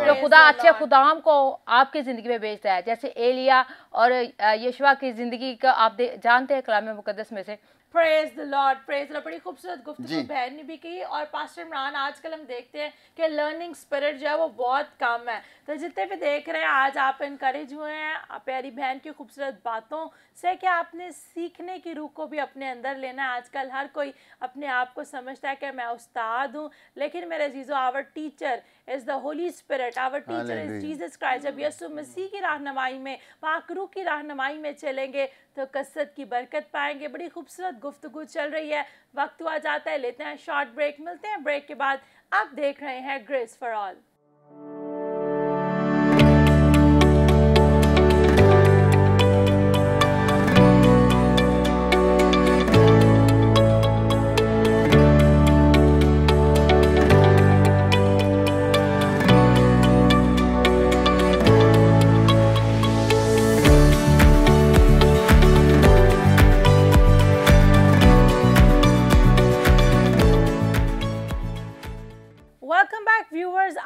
तो खुदा अच्छे खुदाम को आपकी ज़िंदगी में भेजता है। जैसे एलिया और यशवा की ज़िंदगी का आप जानते हैं कलाम मुकद्दस में से। Praise the Lord, praise the Lord. बड़ी खूबसूरत गुफ्तगू बहन ने भी की। और पास्टर इमरान, आजकल हम देखते हैं कि लर्निंग स्पिरिट जो है वो बहुत कम है, तो जितने भी देख रहे हैं आज आप इनकरेज हुए हैं प्यारी बहन की खूबसूरत बातों से कि आपने सीखने की रूह को भी अपने अंदर लेना है। आजकल हर कोई अपने आप को समझता है कि मैं उस्ताद हूँ, लेकिन मेरे अजीज़ों, our teacher is the holy spirit, our teacher is Jesus Christ. जब यीशु मसीह की रहनुमाई में, पाक रूह की रहनुमाई में चलेंगे तो कसरत की बरकत पाएंगे। बड़ी खूबसूरत गुफ्तगू चल रही है, वक्त हुआ जाता है, लेते हैं शॉर्ट ब्रेक, मिलते हैं ब्रेक के बाद। आप देख रहे हैं grace for all.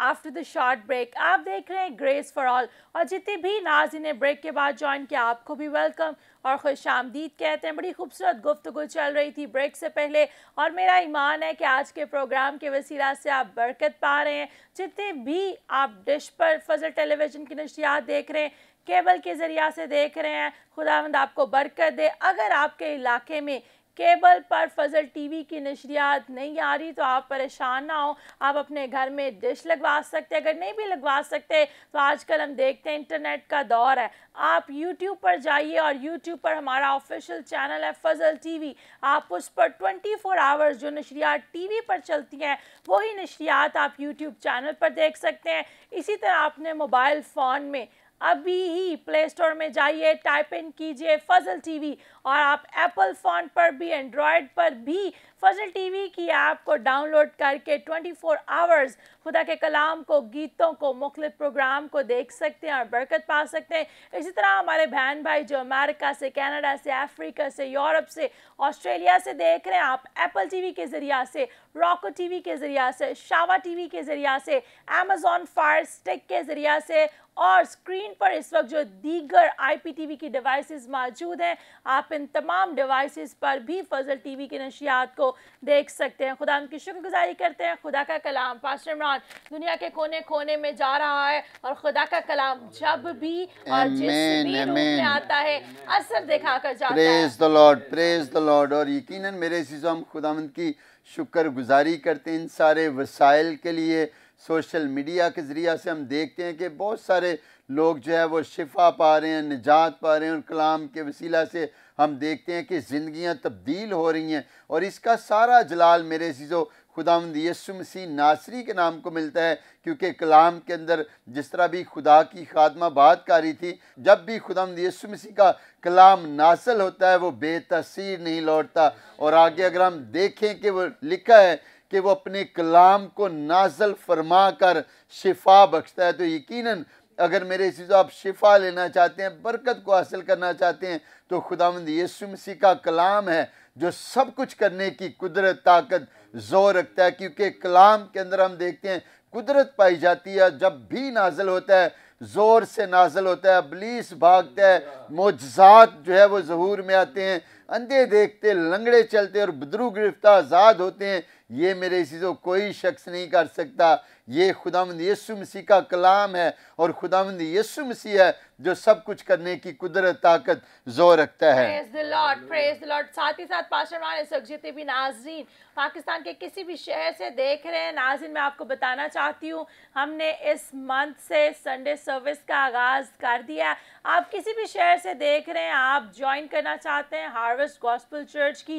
After the short break आप देख रहे हैं ग्रेस फॉर ऑल। और जितने भी नाज़रीन ब्रेक के बाद ज्वाइन किया आपको भी वेलकम और खुशामदीद कहते हैं। बड़ी खूबसूरत गुफ्तगू चल रही थी ब्रेक से पहले और मेरा ईमान है कि आज के प्रोग्राम के वसीला से आप बरकत पा रहे हैं। जितने भी आप डिश पर फजल टेलीविज़न की नशरियात देख रहे हैं, केबल के ज़रिया से देख रहे हैं, खुदावंद आपको बरकत दे। अगर आपके इलाके में केबल पर फजल टीवी की नशरियात नहीं आ रही तो आप परेशान ना हो, आप अपने घर में डिश लगवा सकते हैं। अगर नहीं भी लगवा सकते तो आजकल हम देखते हैं इंटरनेट का दौर है, आप YouTube पर जाइए और YouTube पर हमारा ऑफिशियल चैनल है फजल टीवी। आप उस पर 24 आवर्स जो नशरियात टीवी पर चलती हैं वही नशरियात आप YouTube चैनल पर देख सकते हैं। इसी तरह आपने मोबाइल फ़ोन में अभी ही प्ले स्टोर में जाइए, टाइप इन कीजिए फजल टीवी और आप एप्पल फ़ोन पर भी, एंड्रॉयड पर भी फजल टीवी की ऐप को डाउनलोड करके 24 आवर्स खुदा के कलाम को, गीतों को, मुख्तलिफ प्रोग्राम को देख सकते हैं और बरकत पा सकते हैं। इसी तरह हमारे बहन भाई जो अमेरिका से, कनाडा से, अफ्रीका से, यूरोप से, ऑस्ट्रेलिया से देख रहे हैं, आप एप्पल टीवी के ज़रिया से, रॉको टीवी के ज़रिया से, शावा टीवी के ज़रिया से, अमेज़ॉन फायर स्टिक के ज़रिया से और स्क्रीन पर इस वक्त जो दीगर IPTV की डिवाइसेस मौजूद हैं, आप इन तमाम डिवाइसेस पर भी फजल टीवी की नशियात को देख सकते हैं। खुदा की शुक्रगुजारी करते हैं। खुदा का कलाम पास्टर इमरान दुनिया के कोने कोने में जा रहा है और खुदा का कलाम जब भी और जिस भी रूप में आता है असर दिखाकर जाता है। Praise the Lord, praise the Lord. और यकीनन मेरे अज़ीज़ों, हम खुदावंद की शुक्रगुजारी करते हैं इन सारे वसाइल के लिए। सोशल मीडिया के ज़रिया से हम देखते हैं कि बहुत सारे लोग जो है वो शिफा पा रहे हैं, निजात पा रहे हैं और कलाम के वसीला से हम देखते हैं कि ज़िंदगियां तब्दील हो रही हैं। और इसका सारा जलाल मेरे अज़ीज़ों खुदावंद यीशु मसीह नासरी के नाम को मिलता है, क्योंकि कलाम के अंदर जिस तरह भी खुदा की खात्मा बात कर रही थी, जब भी खुदावंद यीशु मसीह का कलाम नासिल होता है वो बेतसीर नहीं लौटता। और आगे अगर हम देखें कि वो लिखा है कि वो अपने कलाम को नाज़ल फरमा कर शिफा बख्शता है, तो यकीनन अगर मेरे चीज़ों आप शिफा लेना चाहते हैं, बरकत को हासिल करना चाहते हैं, तो खुदावंद यीशु मसीह का कलाम है जो सब कुछ करने की कुदरत, ताकत, ज़ोर रखता है। क्योंकि कलाम के अंदर हम देखते हैं कुदरत पाई जाती है। जब भी नाज़ल होता है ज़ोर से नाज़ल होता है, इब्लीस भागता है, मोजज़ात जो है वो ज़हूर में आते हैं, अंधे देखते, लंगड़े चलते और बदरू गिरफ्तार आज़ाद होते हैं। ये मेरे चीज़ों कोई शख्स नहीं कर सकता। ये खुदावंद यीशु मसीह का कलाम है और खुदावंद यीशु मसीह है जो सब कुछ करने की कुदरत, ताकत, जोर रखता है। Praise the Lord, praise the Lord. साथ ही साथ पास्टर इमरान इस वक्त जितने भी नाज़रीन पाकिस्तान के किसी भी शहर से देख रहे हैं, नाज़रीन मैं आपको बताना चाहती हूँ हमने इस मंथ से संडे सर्विस का आगाज़ कर दिया। आप किसी भी शहर से देख रहे हैं, आप ज्वाइन करना चाहते हैं, हार्वेस्ट गॉस्पेल चर्च की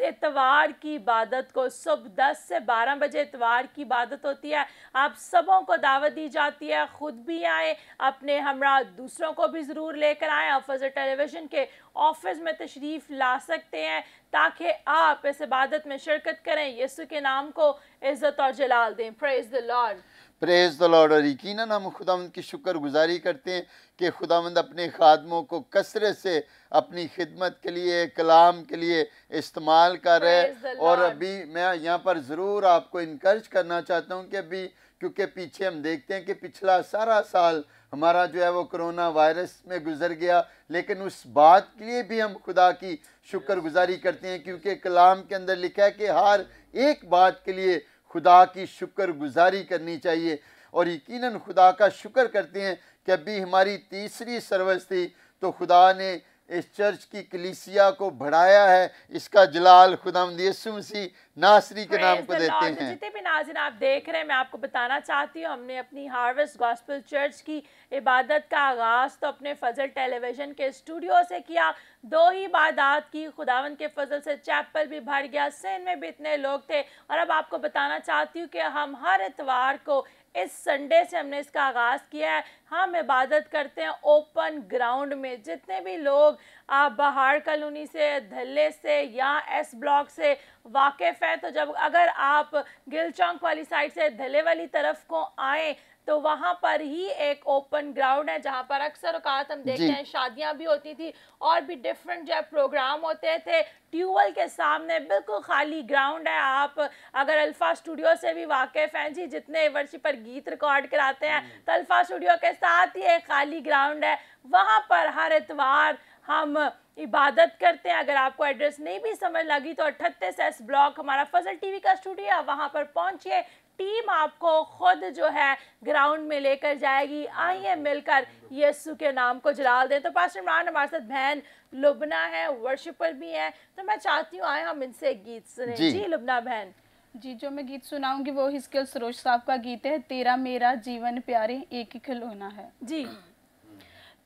इतवार की इबादत को। सुबह 10 से 12 बजे इतवार की इबादत होती है। आप सबों को दावत दी जाती है, ख़ुद भी आए, अपने हमरा दूसरों को भी ज़रूर लेकर आएँ। आप फजल टेलीविज़न के ऑफिस में तशरीफ़ ला सकते हैं ताकि आप इस इबादत में शिरकत करें, यीशु के नाम को इज़्ज़त और जलाल दें। Praise the lord, praise the Lord. और यकीनन हम खुदावंद की शुक्रगुजारी करते हैं कि खुदावंद अपने खादमों को कसरत से अपनी खिदमत के लिए, कलाम के लिए इस्तेमाल कर रहे हैं। और अभी मैं यहाँ पर ज़रूर आपको इनकरेज करना चाहता हूँ कि अभी क्योंकि पीछे हम देखते हैं कि पिछला सारा साल हमारा जो है वो कोरोना वायरस में गुजर गया, लेकिन उस बात के लिए भी हम खुदा की शुक्रगुजारी करते हैं क्योंकि कलाम के अंदर लिखा है कि हर एक बात के लिए खुदा की शुक्रगुजारी करनी चाहिए। और यकीनन खुदा का शुक्र करते हैं कि अभी हमारी तीसरी सर्विस थी तो खुदा ने इस चर्च की कलीसिया को बढ़ाया है। इसका जलाल खुदावंद यीशु मसीह नासरी के नाम को देते हैं। जितने भी नाज़रीन आप देख रहे हैं, मैं आपको बताना चाहती हूँ, हमने अपनी हार्वेस्ट गॉस्पेल चर्च की इबादत का आगाज़ तो अपने फजल टेलीविज़न के स्टूडियो से किया। 2 ही इबादत की, खुदावंद के फजल से चैपल भी भर गया, सेन में भी इतने लोग थे। और अब आपको बताना चाहती हूँ कि हम हर इतवार को, इस संडे से हमने इसका आगाज़ किया है, हम इबादत करते हैं ओपन ग्राउंड में। जितने भी लोग आप बहार कॉलोनी से, धल्ले से या एस ब्लॉक से वाकिफ़ है, तो जब अगर आप गिल चौक वाली साइड से धल्ले वाली तरफ को आए तो वहाँ पर ही एक ओपन ग्राउंड है जहाँ पर अक्सर औकात हम देखते हैं शादियाँ भी होती थी और भी डिफरेंट जो प्रोग्राम होते थे। ट्यूबवेल के सामने बिल्कुल खाली ग्राउंड है। आप अगर अल्फा स्टूडियो से भी वाकिफ़ हैं जी, जितने वर्षी पर गीत रिकॉर्ड कराते हैं, तो अल्फा स्टूडियो के साथ ही एक खाली ग्राउंड है, वहाँ पर हर इतवार हम इबादत करते हैं। अगर आपको एड्रेस नहीं भी समझ लगी तो 38 एस ब्लॉक हमारा फजल टीवी का स्टूडियो है, वहाँ पर पहुँचिए, टीम आपको खुद जो है ग्राउंड में लेकर जाएगी। आइए मिलकर यीशु के नाम को जलाल दें। तो पास्टर इमरान हमारे साथ बहन लुबना है, वर्शिपर भी है, तो मैं चाहती हूँ आए हम इनसे गीत सुने। जी लुबना बहन। जी, जो मैं गीत सुनाऊंगी वो हिस्कियल सरोज साहब का गीत है, तेरा मेरा जीवन प्यारे एक ही खिलौना है। जी।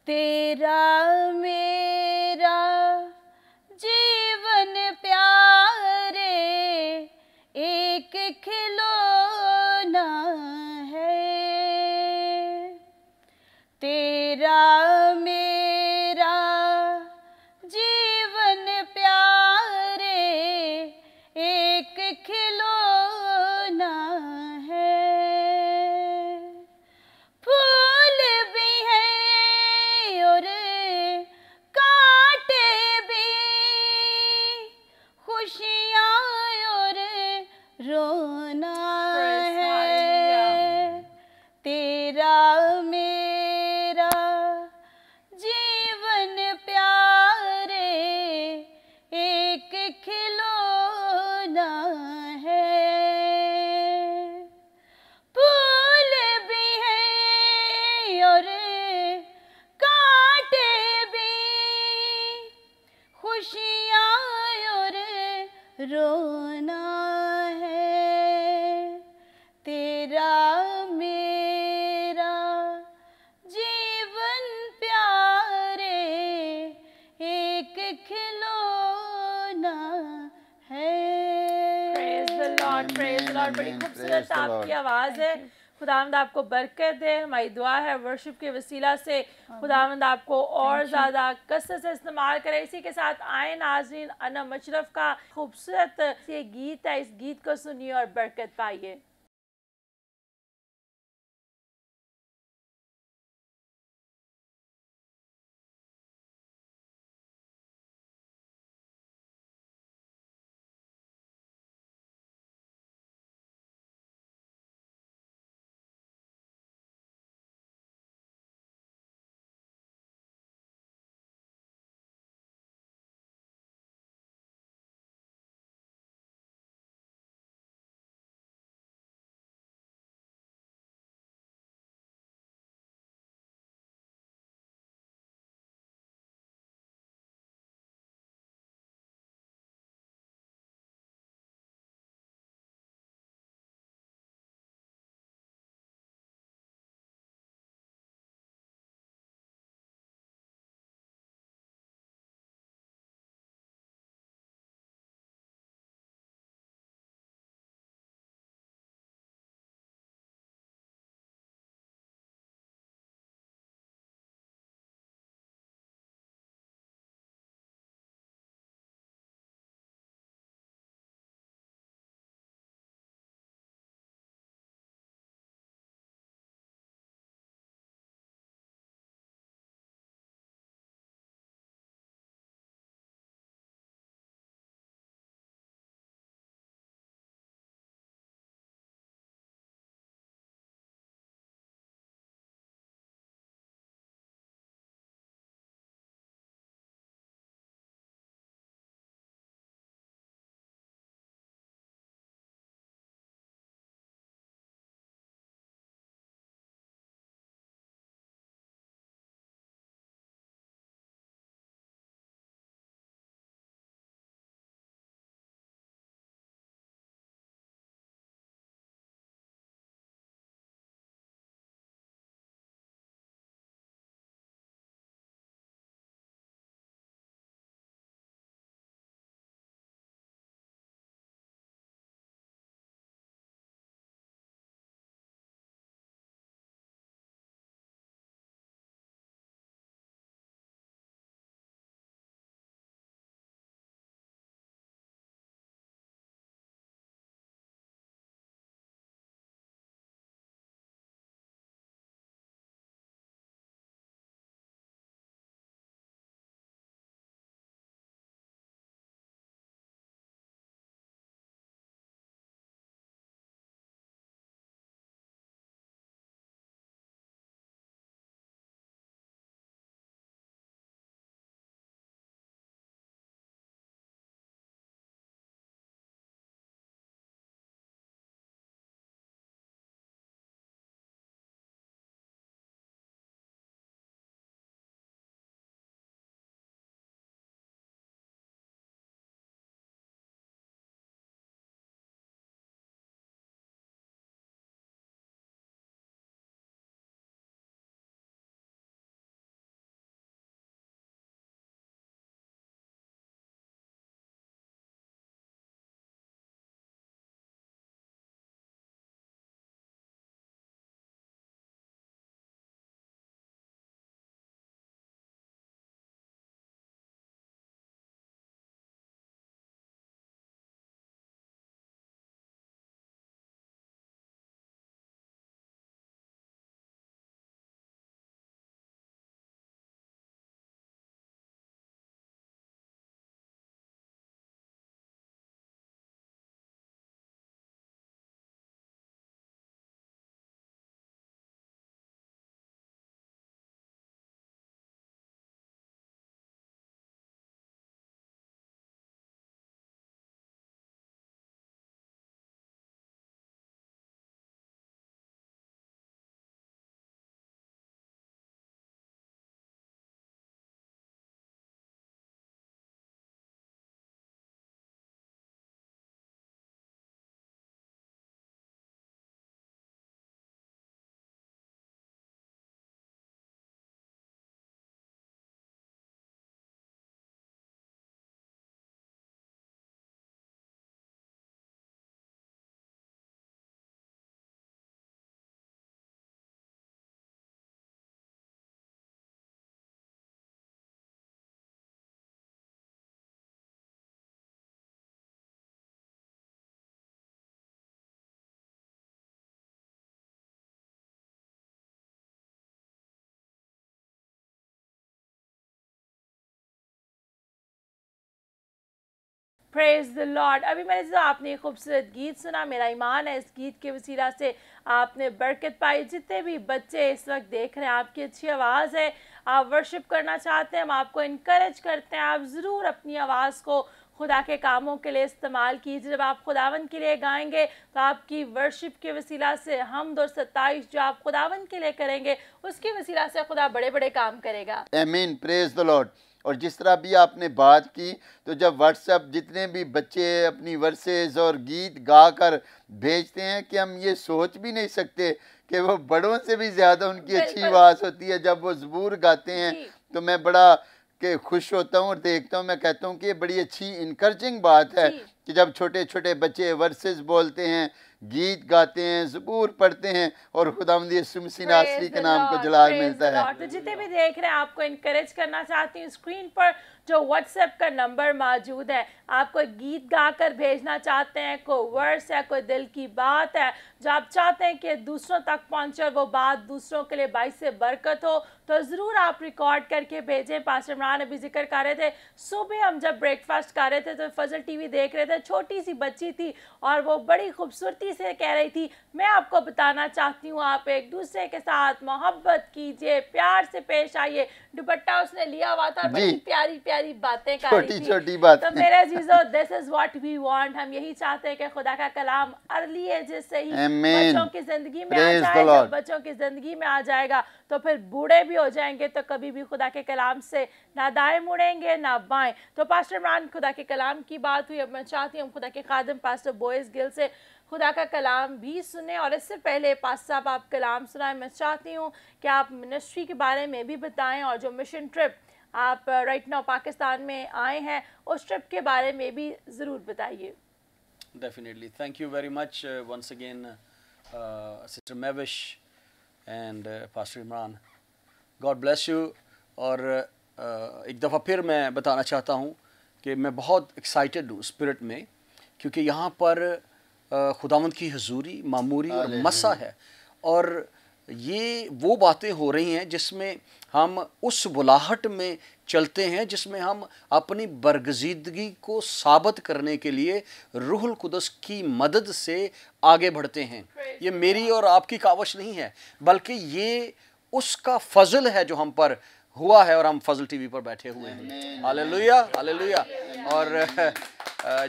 तेरा मेरा जीवन प्यारे एक खिलौना है, तेरा मेरा जीवन प्यारे एक खिलौना है। फूल भी है और कांटे भी, खुशियाँ और रोना है, तेरा मेरा जीवन प्यारे एक खिलौना है। फूल भी है और कांटे भी, खुशियाँ और रोना है, तेरा मेरा जीवन प्यारे एक खिलौना है। Praise the lord, praise the Lord. बड़ी खूबसूरत आपकी आवाज़ है। खुदावंद आपको बरकत दे। हमारी दुआ है वर्शिप के वसीला से खुदावंद आपको और ज़्यादा कसरत से इस्तेमाल करे। इसी के साथ आए नाज़रीन, अना मशरफ का खूबसूरत ये गीत है, इस गीत को सुनिए और बरकत पाइए। Praise the Lord. अभी मेरे जो आपने खूबसूरत गीत सुना, मेरा ईमान है इस गीत के वसीला से आपने बरकत पाई। जितने भी बच्चे इस वक्त देख रहे हैं, आपकी अच्छी आवाज़ है, आप वर्शिप करना चाहते हैं, हम आपको इनकरेज करते हैं, आप ज़रूर अपनी आवाज़ को खुदा के कामों के लिए इस्तेमाल कीजिए। जब आप खुदावन के लिए गाएंगे तो आपकी वर्शिप के वसीला से हमद और सत्ताईश जो आप खुदावन के लिए करेंगे उसकी वसीला से खुदा बड़े बड़े काम करेगा। आमीन, प्रेज द लॉर्ड। और जिस तरह भी आपने बात की, तो जब व्हाट्सएप जितने भी बच्चे अपनी वर्सेस और गीत गा कर भेजते हैं कि हम ये सोच भी नहीं सकते कि वो बड़ों से भी ज़्यादा उनकी अच्छी आवाज़ होती है। जब वो ज़बूर गाते हैं तो मैं बड़ा के खुश होता हूँ और देखता हूँ, मैं कहता हूँ कि ये बड़ी अच्छी इनकरेजिंग बात है कि जब छोटे छोटे बच्चे वर्सेस बोलते हैं, गीत गाते हैं, ज़बूर पढ़ते हैं और खुदावंद यीशु मसीह नासरी के नाम को जलाल मिलता है। तो जितने भी देख रहे हैं, आपको इनकरेज करना चाहती हूँ, स्क्रीन पर जो व्हाट्सएप का नंबर मौजूद है, आप कोई गीत गाकर भेजना चाहते हैं, कोई वर्स है, कोई दिल की बात है जो आप चाहते हैं कि दूसरों तक पहुंचे और वो बात दूसरों के लिए बाइस से बरकत हो, तो ज़रूर आप रिकॉर्ड करके भेजें। पास्टर इमरान अभी जिक्र कर रहे थे, सुबह हम जब ब्रेकफास्ट कर रहे थे तो फजल टीवी देख रहे थे, छोटी सी बच्ची थी और वो बड़ी खूबसूरती से कह रही थी, मैं आपको बताना चाहती हूँ आप एक दूसरे के साथ मोहब्बत कीजिए, प्यार से पेश आइए। दुपट्टा उसने लिया हुआ था, बड़ी प्यारी प्यारी बातें कर रही थी। छोटी बात। तो मेरे अजीजों, this is what we want. हम यही चाहते हैं कि खुदा का कलाम अर्ली एज से ही बच्चों की जिंदगी में आ जाए। जब बच्चों की जिंदगी में आ जाएगा तो फिर बूढ़े भी हो जाएंगे तो कभी भी खुदा के कलाम से ना दाएं मुड़ेंगे ना बाएं। तो पास्टर इमरान, खुदा के कलाम की बात हुई, अब मैं चाहती हूँ खुदा के खादिम पास्टर बोयस गिल से खुदा का कलाम भी सुने। और इससे पहले पास्टर साहब आप कलाम सुनाएं, मैं चाहती हूँ कि आप मिनिस्ट्री के बारे में भी बताएं और जो मिशन ट्रिप आप राइट नाउ पाकिस्तान में आए हैं उस ट्रिप के बारे में भी ज़रूर बताइए। Definitely. Thank you very much once again, Sister Mavish and Pastor Imran. God bless you. और एक दफ़ा फिर मैं बताना चाहता हूँ कि मैं बहुत एक्साइटेड हूँ स्पिरिट में, क्योंकि यहाँ पर खुदावंद की हजूरी मामूरी और मसा है, और ये वो बातें हो रही हैं जिसमें हम उस बुलाहट में चलते हैं जिसमें हम अपनी बरगजीदगी को साबित करने के लिए रूहुल कुदस की मदद से आगे बढ़ते हैं। ये मेरी और आपकी कावश नहीं है, बल्कि ये उसका फजल है जो हम पर हुआ है और हम फजल टीवी पर बैठे हुए हैं। Hallelujah, hallelujah. और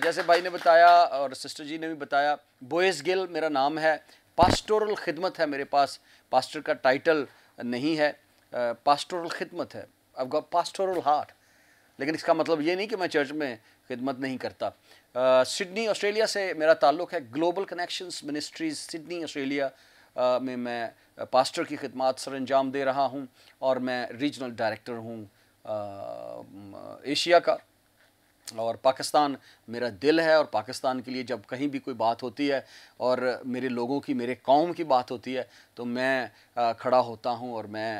जैसे भाई ने बताया और सिस्टर जी ने भी बताया, बोयस गिल मेरा नाम है, पास्टोरल खिदमत है मेरे पास, पास्टर का टाइटल नहीं है, पास्टोरल खिदमत है। I've got pastoral heart, लेकिन इसका मतलब ये नहीं कि मैं चर्च में खिदमत नहीं करता। सिडनी ऑस्ट्रेलिया से मेरा ताल्लुक़ है। Global connections ministries Sydney Australia में मैं पास्टर की खिदमत सर अंजाम दे रहा हूँ और मैं रीजनल डायरेक्टर हूँ एशिया का। और पाकिस्तान मेरा दिल है, और पाकिस्तान के लिए जब कहीं भी कोई बात होती है और मेरे लोगों की, मेरे कौम की बात होती है तो मैं खड़ा होता हूँ और मैं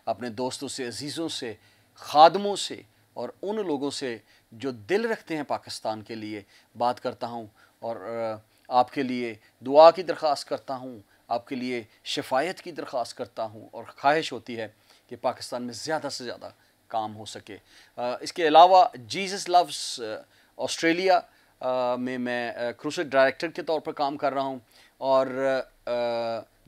अपने दोस्तों से, अजीज़ों से, खादमों से और उन लोगों से जो दिल रखते हैं पाकिस्तान के लिए बात करता हूँ और आपके लिए दुआ की दरख्वास्त करता हूँ, आपके लिए शफायत की दरख्वास्त करता हूँ और ख्वाहिश होती है कि पाकिस्तान में ज़्यादा से ज़्यादा काम हो सके। इसके अलावा जीसस लव्स ऑस्ट्रेलिया में मैं क्रूसेड डायरेक्टर के तौर पर काम कर रहा हूँ और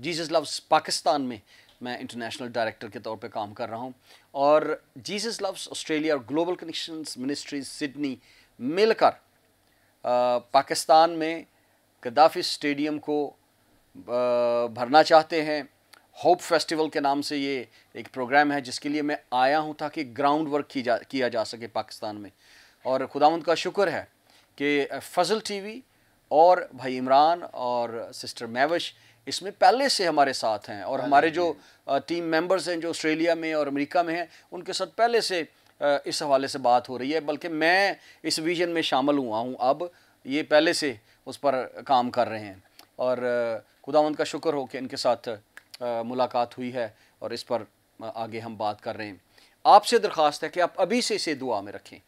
जीसस लव्स पाकिस्तान में मैं इंटरनेशनल डायरेक्टर के तौर पे काम कर रहा हूँ। और जीसस लव्स ऑस्ट्रेलिया और ग्लोबल कनेक्शंस मिनिस्ट्रीज सिडनी मिलकर पाकिस्तान में गद्दाफी स्टेडियम को भरना चाहते हैं। होप फेस्टिवल के नाम से ये एक प्रोग्राम है जिसके लिए मैं आया हूँ ताकि ग्राउंड वर्क किया जा सके पाकिस्तान में। और खुदावंद का शुक्र है कि फजल टीवी और भाई इमरान और सिस्टर मैविश इसमें पहले से हमारे साथ हैं, और हमारे जो टीम मेंबर्स हैं जो ऑस्ट्रेलिया में और अमेरिका में हैं उनके साथ पहले से इस हवाले से बात हो रही है, बल्कि मैं इस विजन में शामिल हुआ हूँ। अब ये पहले से उस पर काम कर रहे हैं और खुदावंद का शुक्र हो कि इनके साथ मुलाकात हुई है और इस पर आगे हम बात कर रहे हैं। आपसे दरख्वास्त है कि आप अभी से इसे दुआ में रखें,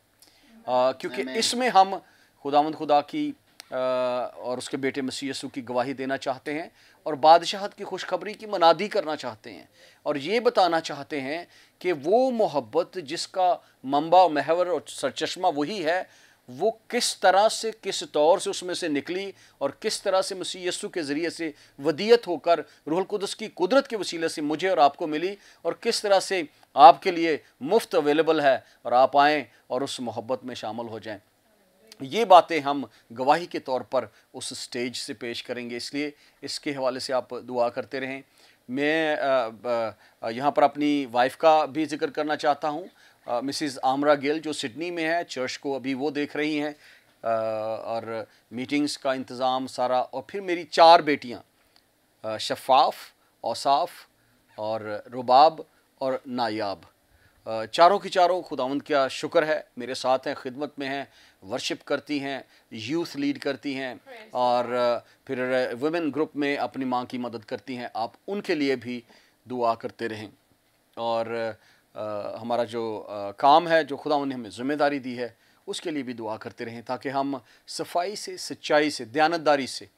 क्योंकि इसमें हम खुदावंद खुदा की और उसके बेटे मसीह यीशु की गवाही देना चाहते हैं और बादशाहत की खुशखबरी की मनादी करना चाहते हैं और ये बताना चाहते हैं कि वो मोहब्बत जिसका मंबा महवर और सरचश्मा वही है, वो किस तरह से, किस तौर से उसमें से निकली और किस तरह से मसीह यीशु के ज़रिए से वदियत होकर रूहुल कुदस की कुदरत के वसीले से मुझे और आपको मिली, और किस तरह से आपके लिए मुफ्त अवेलेबल है, और आप आएँ और उस मोहब्बत में शामिल हो जाएं। ये बातें हम गवाही के तौर पर उस स्टेज से पेश करेंगे, इसलिए इसके हवाले से आप दुआ करते रहें। मैं यहाँ पर अपनी वाइफ का भी जिक्र करना चाहता हूँ, मिसिज़ आमरा गिल, जो सिडनी में है, चर्च को अभी वो देख रही हैं और मीटिंग्स का इंतज़ाम सारा, और फिर मेरी 4 बेटियाँ शफ़ाफ़, औसाफ और रुबाब और नायाब, चारों की चारों खुदावंद का शुक्र है मेरे साथ हैं, खिदमत में हैं, वर्शिप करती हैं, यूथ लीड करती हैं, और फिर वुमेन ग्रुप में अपनी माँ की मदद करती हैं। आप उनके लिए भी दुआ करते रहें, और हमारा जो काम है, जो खुदावंद ने हमें ज़िम्मेदारी दी है, उसके लिए भी दुआ करते रहें, ताकि हम सफाई से, सच्चाई से, दयानतदारी से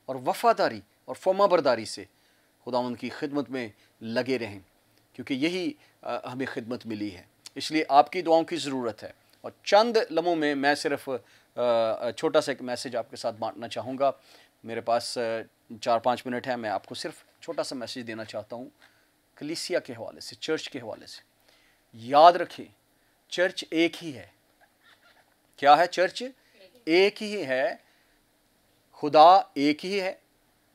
और वफ़ादारी और फर्माबरदारी से खुदावंद की खिदमत में लगे रहें, क्योंकि यही हमें खिदमत मिली है। इसलिए आपकी दुआओं की ज़रूरत है। और चंद लम्हों में मैं सिर्फ छोटा सा एक मैसेज आपके साथ बांटना चाहूँगा। मेरे पास 4-5 मिनट है, मैं आपको सिर्फ छोटा सा मैसेज देना चाहता हूँ कलीसिया के हवाले से, चर्च के हवाले से। याद रखें, चर्च एक ही है। क्या है? चर्च एक ही है, खुदा एक ही है,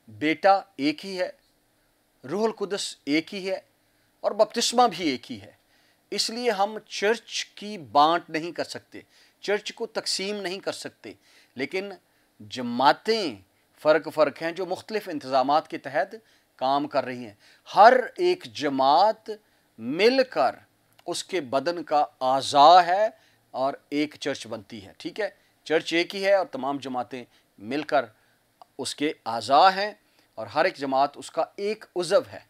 बेटा एक ही है, रूहुल कुदस एक ही है, और बपतिस्मा भी एक ही है। इसलिए हम चर्च की बांट नहीं कर सकते, चर्च को तकसीम नहीं कर सकते, लेकिन जमातें फ़र्क हैं जो मुख्तलिफ़ इंतज़ामात के तहत काम कर रही हैं। हर एक जमात मिलकर उसके बदन का आज़ा है और एक चर्च बनती है। ठीक है, चर्च एक ही है और तमाम जमातें मिलकर उसके आज़ा हैं, और हर एक जमात उसका एक उज़व है,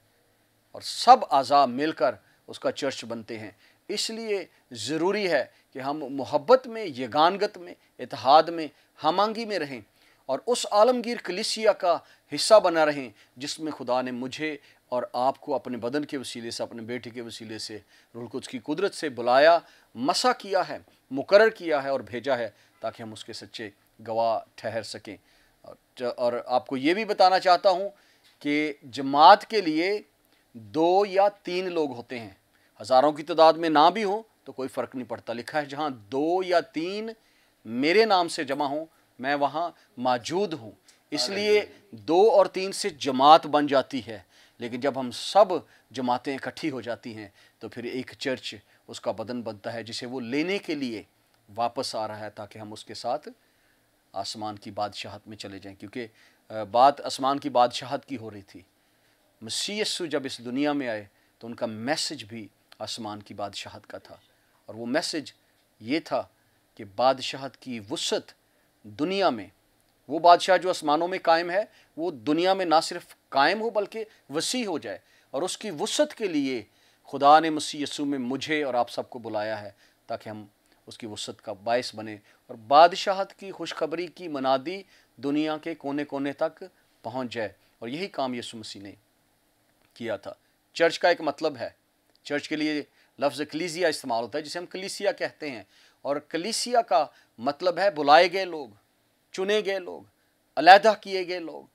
और सब आज़ा मिलकर उसका चर्च बनते हैं। इसलिए ज़रूरी है कि हम मोहब्बत में, यगानगत में, इत्तेहाद में, हमआंगी में रहें, और उस आलमगीर कलीसिया का हिस्सा बना रहें जिसमें खुदा ने मुझे और आपको अपने बदन के वसीले से, अपने बेटे के वसीले से, रूहुल कुद्स की कुदरत से बुलाया, मसा किया है, मुकर्रर किया है और भेजा है, ताकि हम उसके सच्चे गवाह ठहर सकें। और आपको ये भी बताना चाहता हूँ कि जमात के लिए 2 या 3 लोग होते हैं, हज़ारों की तादाद में ना भी हो तो कोई फ़र्क नहीं पड़ता। लिखा है जहाँ 2 या 3 मेरे नाम से जमा हों, मैं वहाँ मौजूद हूँ। इसलिए 2 और 3 से जमात बन जाती है, लेकिन जब हम सब जमातें इकट्ठी हो जाती हैं तो फिर एक चर्च उसका बदन बनता है, जिसे वो लेने के लिए वापस आ रहा है, ताकि हम उसके साथ आसमान की बादशाहत में चले जाएं। क्योंकि बात आसमान की बादशाहत की हो रही थी। मसीह यीशु जब इस दुनिया में आए तो उनका मैसेज भी आसमान की बादशाहत का था, और वो मैसेज ये था कि बादशाहत की वुसअत दुनिया में, वो बादशाह जो आसमानों में कायम है, वो दुनिया में ना सिर्फ कायम हो बल्कि वसी हो जाए। और उसकी वुसअत के लिए खुदा ने मसीह यीशु में मुझे और आप सबको बुलाया है, ताकि हम उसकी वुसअत का बायस बने और बादशाहत की खुशखबरी की मनादी दुनिया के कोने कोने तक पहुंच जाए। और यही काम यीशु मसीह ने किया था। चर्च का एक मतलब है, चर्च के लिए लफ्ज़ कलीसिया इस्तेमाल होता है, जिसे हम कलीसिया कहते हैं, और कलीसिया का मतलब है बुलाए गए लोग, चुने गए लोग, अलहदा किए गए लोग,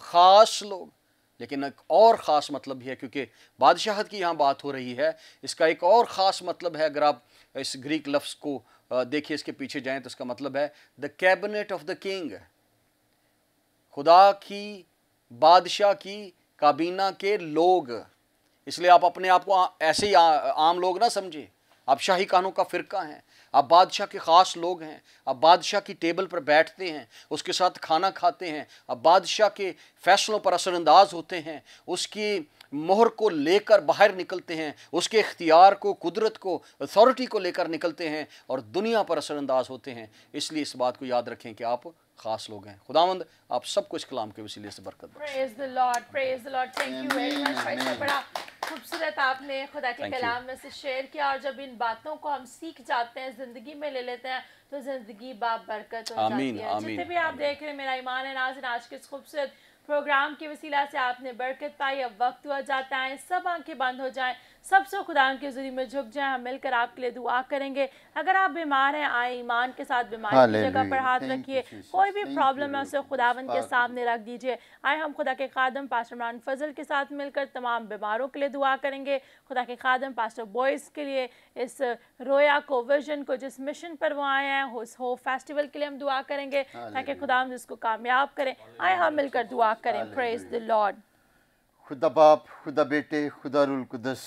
ख़ास लोग। लेकिन एक और ख़ास मतलब भी है, क्योंकि बादशाहत की यहाँ बात हो रही है, इसका एक और ख़ास मतलब है। अगर आप इस ग्रीक लफ्ज़ को देखिए, इसके पीछे जाएं तो इसका मतलब है the cabinet of the king, खुदा की बादशाह की काबीना के लोग। इसलिए आप अपने आप को ऐसे ही आम लोग ना समझे, आप शाही कानून का फ़िरका हैं, आप बादशाह के ख़ास लोग हैं, आप बादशाह की टेबल पर बैठते हैं, उसके साथ खाना खाते हैं, आप बादशाह के फ़ैसलों पर असरअंदाज होते हैं, उसकी मोहर को लेकर बाहर निकलते हैं, उसके इख्तियार को, कुदरत को, अथॉरिटी को लेकर निकलते हैं और दुनिया पर असरअंदाज होते हैं। इसलिए इस बात को याद रखें कि आप ख़ास लोग हैं। खुदावंद आप सबको इस कलाम के वसीले से बरकत दे। Praise the lord, praise the lord. Thank you very much भाई साहब, बड़ा खूबसूरत आपने खुदा के कलाम में से शेयर किया। और जब इन बातों को हम सीख जाते हैं, ज़िंदगी में ले लेते हैं, तो ज़िंदगी बाबरकत हो जाती है। जितने भी आप देख रहे हैं, मेरा ईमान है नाज़रीन, आज के इस खूबसूरत प्रोग्राम के वसीला से आपने बरकत पाई। अब वक्त हुआ जाता है, सब आंखें बंद हो जाएं, सबसे खुदा के ज़रिए में झुक जाएं। हम मिलकर आपके लिए दुआ करेंगे। अगर आप बीमार हैं, आए ईमान के साथ बीमारी की जगह पर हाथ रखिए। कोई भी प्रॉब्लम है उसे खुदावन के सामने रख दीजिए। आए हम खुदा के खादम पास्टर इमरान फजल के साथ मिलकर तमाम बीमारों के लिए दुआ करेंगे। खुदा के खादम पास्टर बॉयज़ के लिए, इस रोया को, विजन को, जिस मिशन पर वो आए हैं, उस हो फेस्टिवल के लिए हम दुआ करेंगे ताकि खुदा इसको कामयाब करें। आए हम मिलकर दुआ करें। Praise the Lord. खुदा बाप, खुदा बेटे, खुदा रूल कुदस,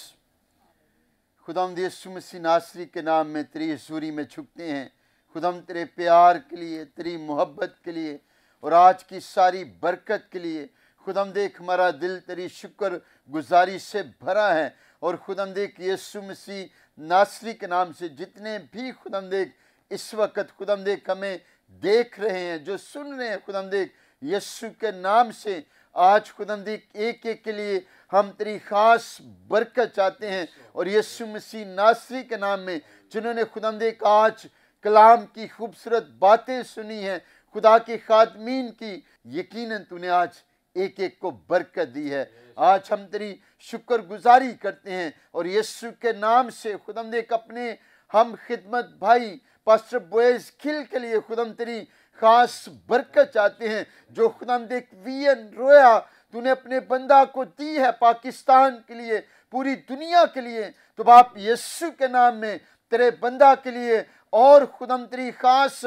खुदावंद यीशु मसीह नासरी के नाम में तेरी हज़ूरी में झुकते हैं। खुदाम तेरे प्यार के लिए, तेरी मोहब्बत के लिए और आज की सारी बरकत के लिए। खुदाम देख हमारा दिल तेरी शुक्र गुजारी से भरा है। और खुदाम देख यीशु मसीह नासरी के नाम से जितने भी खुदाम देख इस वक्त खुदाम देख हमें देख रहे हैं, जो सुन रहे हैं, खुदाम देख यीशु के नाम से आज खुदाम देख एक एक के लिए हम तेरी खास बरकत चाहते हैं। और यीशु मसीह नासरी के नाम में जिन्होंने खुदाम देख आज कलाम की खूबसूरत बातें सुनी हैं, खुदा के खादमीन की, यकीनन तूने आज एक एक को बरकत दी है। आज हम तेरी शुक्रगुजारी करते हैं और यीशु के नाम से खुदाम देख अपने हम खिदमत भाई पास्टर बॉयज खिल के लिए खुदाम तेरी खास बरकत चाहते हैं। जो खुदाम देख वीएन रोया तूने अपने बंदा को दी है पाकिस्तान के लिए, पूरी दुनिया के लिए, तो बाप यीशु के नाम में तेरे बंदा के लिए और खुदाम तेरी खास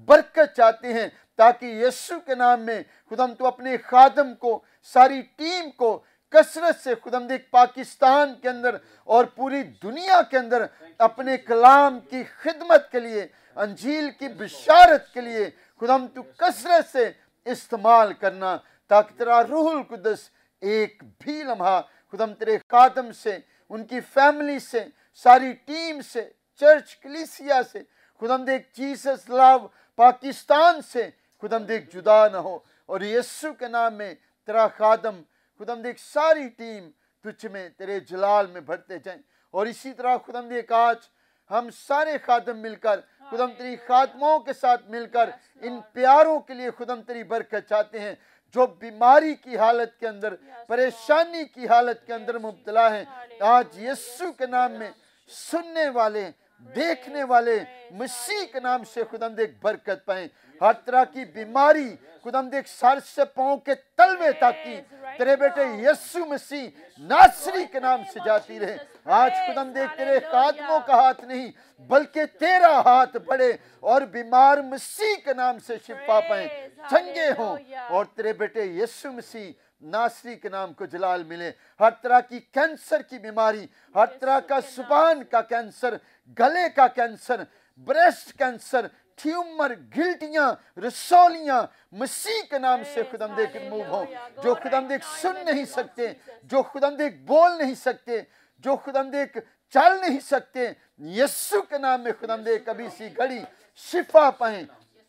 बरकत चाहते हैं ताकि यीशु के नाम में खुदाम तू अपने खादम को, सारी टीम को कसरत से खुदाम देख पाकिस्तान के अंदर और पूरी दुनिया के अंदर अपने कलाम की खिदमत के लिए, अंजील की बिशारत के लिए खुदाम तू कसरत से इस्तेमाल करना ताकि तेरा रूहुल कुदस एक भी लम्हा खुदाम तेरे खादम से, उनकी फैमिली से, सारी टीम से, चर्च कलीसिया से, खुदाम देख जीसस लव पाकिस्तान से खुदाम देख जुदा न हो। और यीशु के नाम में तेरा खादम खुदाम देख सारी टीम तुझ में तेरे जलाल में भरते जाएं। और इसी तरह खुदाम देख आज हम सारे खादम मिलकर खुदाम तेरी खादमों के साथ मिलकर इन प्यारों के लिए खुदाम तेरी बरकत चाहते हैं जो बीमारी की हालत के अंदर, परेशानी की हालत के अंदर मुब्तला हैं। आज यीशु के नाम में सुनने वाले, देखने वाले मसीह के नाम से खुदाम देख बरकत पाएं। हर तरह की बीमारी खुदाम देख सर से पांव के तलवे तक की तेरे बेटे यीशु मसीह नासरी के नाम से जाती रहे। आज खुदाम देख तेरे खादमों का हाथ नहीं बल्कि तेरा हाथ बढ़े और बीमार मसीह के नाम से शिफा पाएं, चंगे हों और तेरे बेटे यीशु मसीह नासरी के नाम को जलाल मिले। हर तरह की कैंसर की बीमारी, हर तरह का जुबान का कैंसर, गले का कैंसर, ब्रेस्ट कैंसर, ट्यूमर, गिल्टियां, रसौलियां मसीह के नाम से खुदाम देख रिमूव हो। जो खुदाम देख सुन नहीं सकते, जो खुदाम देख बोल नहीं सकते, जो खुदाम देख चल नहीं सकते, यीशु के नाम में खुदाम देख कभी सी घड़ी शिफा पाएं,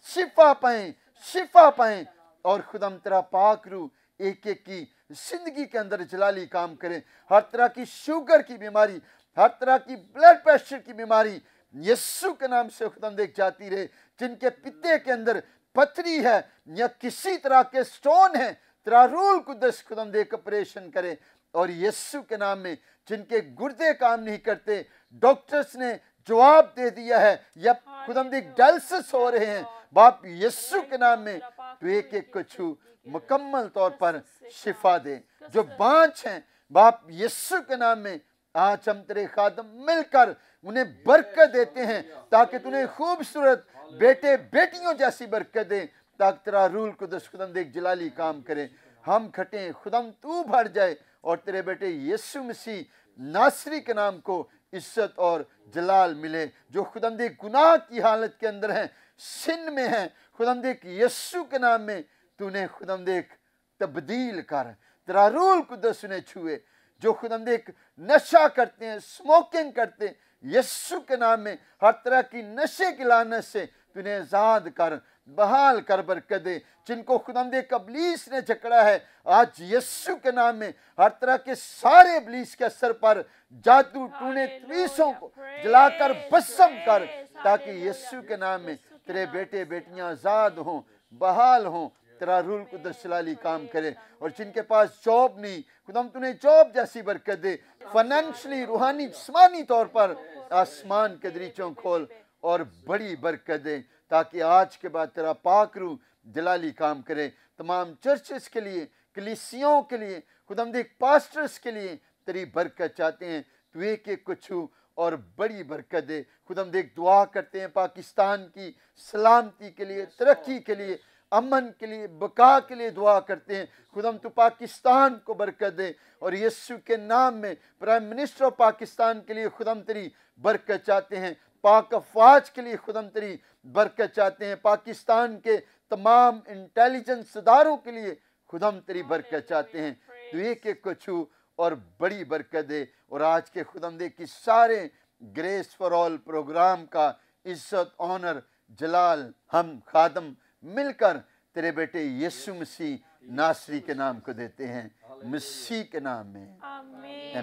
शिफा पाएं, शिफा पाएं। और खुदाम तेरा पाक रूह एक एक की जिंदगी के अंदर जलाली काम करे। हर तरह की शुगर की बीमारी, हर तरह की ब्लड प्रेशर की बीमारी यीशु के नाम से खुदाम देख जाती रहे। जिनके पित्ते के अंदर पथरी है या किसी तरह के स्टोन है, तेरा रूल कुदस खुदाम देख ऑपरेशन करे। और यीशु के नाम में जिनके गुर्दे काम नहीं करते, डॉक्टर्स ने जवाब दे दिया है या खुदाम देख डायलिसिस हो रहे हैं, बाप यीशु के नाम में तू एक एक को छू मुकम्मल तौर पर शिफा दे। जो बांझ हैं बाप यीशु के नाम में आज हम तेरे खादम मिलकर उन्हें बरकत देते हैं ताकि तूने खूबसूरत बेटे बेटियों जैसी बरकत दे ताकि तेरा रूल कुदस खुदाम देख जलाली काम करे। हम खटें, खुदाम तू भर जाए और तेरे बेटे यीशु मसीह नासरी के नाम को इज्जत और जलाल मिले। जो खुदाम देख गुनाह की हालत के अंदर हैं, सिन में हैं, खुदाम देख यीशु के नाम में तूने खुदाम देख तब्दील कर, तेरा रूल कुदस उन्हें छुए। जो खुदाम देख नशा करते हैं, स्मोकिंग करते हैं, यीशु के नाम में हर तरह की नशे की लानत से तूने आजाद कर, बहाल कर बरकत दे। जिनको खुदाम देख इब्लीस ने जकड़ा है, आज यीशु के नाम में हर तरह के सारे इब्लीस के असर पर जादू टूने तवीसों को जलाकर भस्म कर ताकि यीशु के नाम में तेरे बेटे बेटियां आजाद हों, बहाल हों, तेरा रूल कुदस जलाली काम करे। और जिनके पास जॉब नहीं, खुदाम तूने जॉब जैसी बरकत दे, फाइनेंशियली, रूहानी, जिस्मानी तौर पर आसमान के दरीचों खोल और बड़ी बरकत दे, ताकि आज के बाद तेरा पाक रूह जलाली काम करे। तमाम चर्चेस के लिए, कलीसियों के लिए, खुदाम देख पास्टर्स के लिए तेरी बरकत चाहते हैं। तू एक एक को छू और बड़ी बरकत दे। खुदाम देख दुआ करते हैं पाकिस्तान की सलामती के लिए, तरक्की के लिए, अमन के लिए, बका के लिए दुआ करते हैं। खुदाम तू पाकिस्तान को बरकत दे। और यीशु के नाम में प्राइम मिनिस्टर ऑफ पाकिस्तान के लिए खुदाम तेरी बरकत चाहते हैं। पाक अफवाज के लिए खुदाम तेरी बरकत चाहते हैं। पाकिस्तान के तमाम इंटेलिजेंस इदारों के लिए खुदाम तेरी बरकत चाहते हैं। तू एक एक को छू और बड़ी बरकत दे। और आज के खुदाम दे कि सारे ग्रेस फॉर ऑल प्रोग्राम का इज्जत, ऑनर, जलाल हम खादम मिलकर तेरे बेटे यीशु मसीह नासरी के नाम को देते हैं, मसीह के नाम में। आमीन,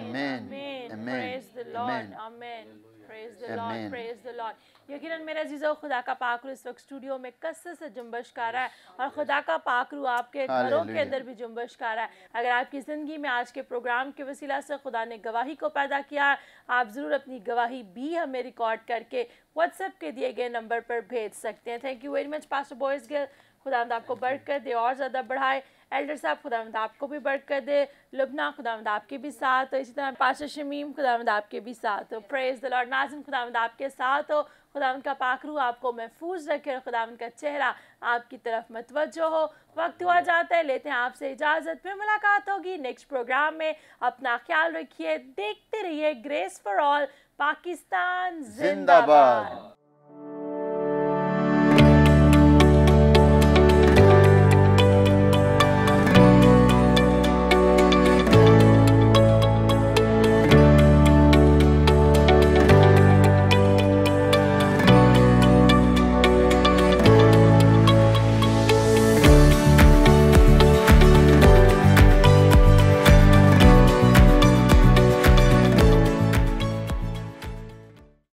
आमीन, आमीन। Praise the Lord, praise the Lord। यकीनन मेरे अजीज़ों, खुदा का पाक रूह इस वक्त स्टूडियो में कसरत से जुम्बश कर रहा है और खुदा का पाक रूह आपके घरों के अंदर भी जुम्बश कर रहा है। अगर आपकी ज़िंदगी में आज के प्रोग्राम के वसीला से खुदा ने गवाही को पैदा किया, आप ज़रूर अपनी गवाही भी हमें रिकॉर्ड करके व्हाट्सएप के दिए गए नंबर पर भेज सकते हैं। Thank you very much pastor boys Gill, खुदावंद आपको बरकत दे और ज़्यादा बढ़ाए। एल्डर साहब, खुदावंद आपको भी बरकत दे। लुबना, खुदावंद आपके भी साथ हो। इसी तरह पास्टर शमीम, खुदावंद आपके भी साथ हो। Praise the Lord. नाज़िम, खुदावंद आपके साथ हो। खुदावंद का पाक रूह आपको महफूज रखे और खुदावंद का चेहरा आपकी तरफ मतवज्जो हो। वक्त हुआ जाता है, लेते हैं आपसे इजाज़त। फिर मुलाकात होगी नेक्स्ट प्रोग्राम में। अपना ख्याल रखिए, देखते रहिए ग्रेस फॉर ऑल। पाकिस्तान जिंदाबाद।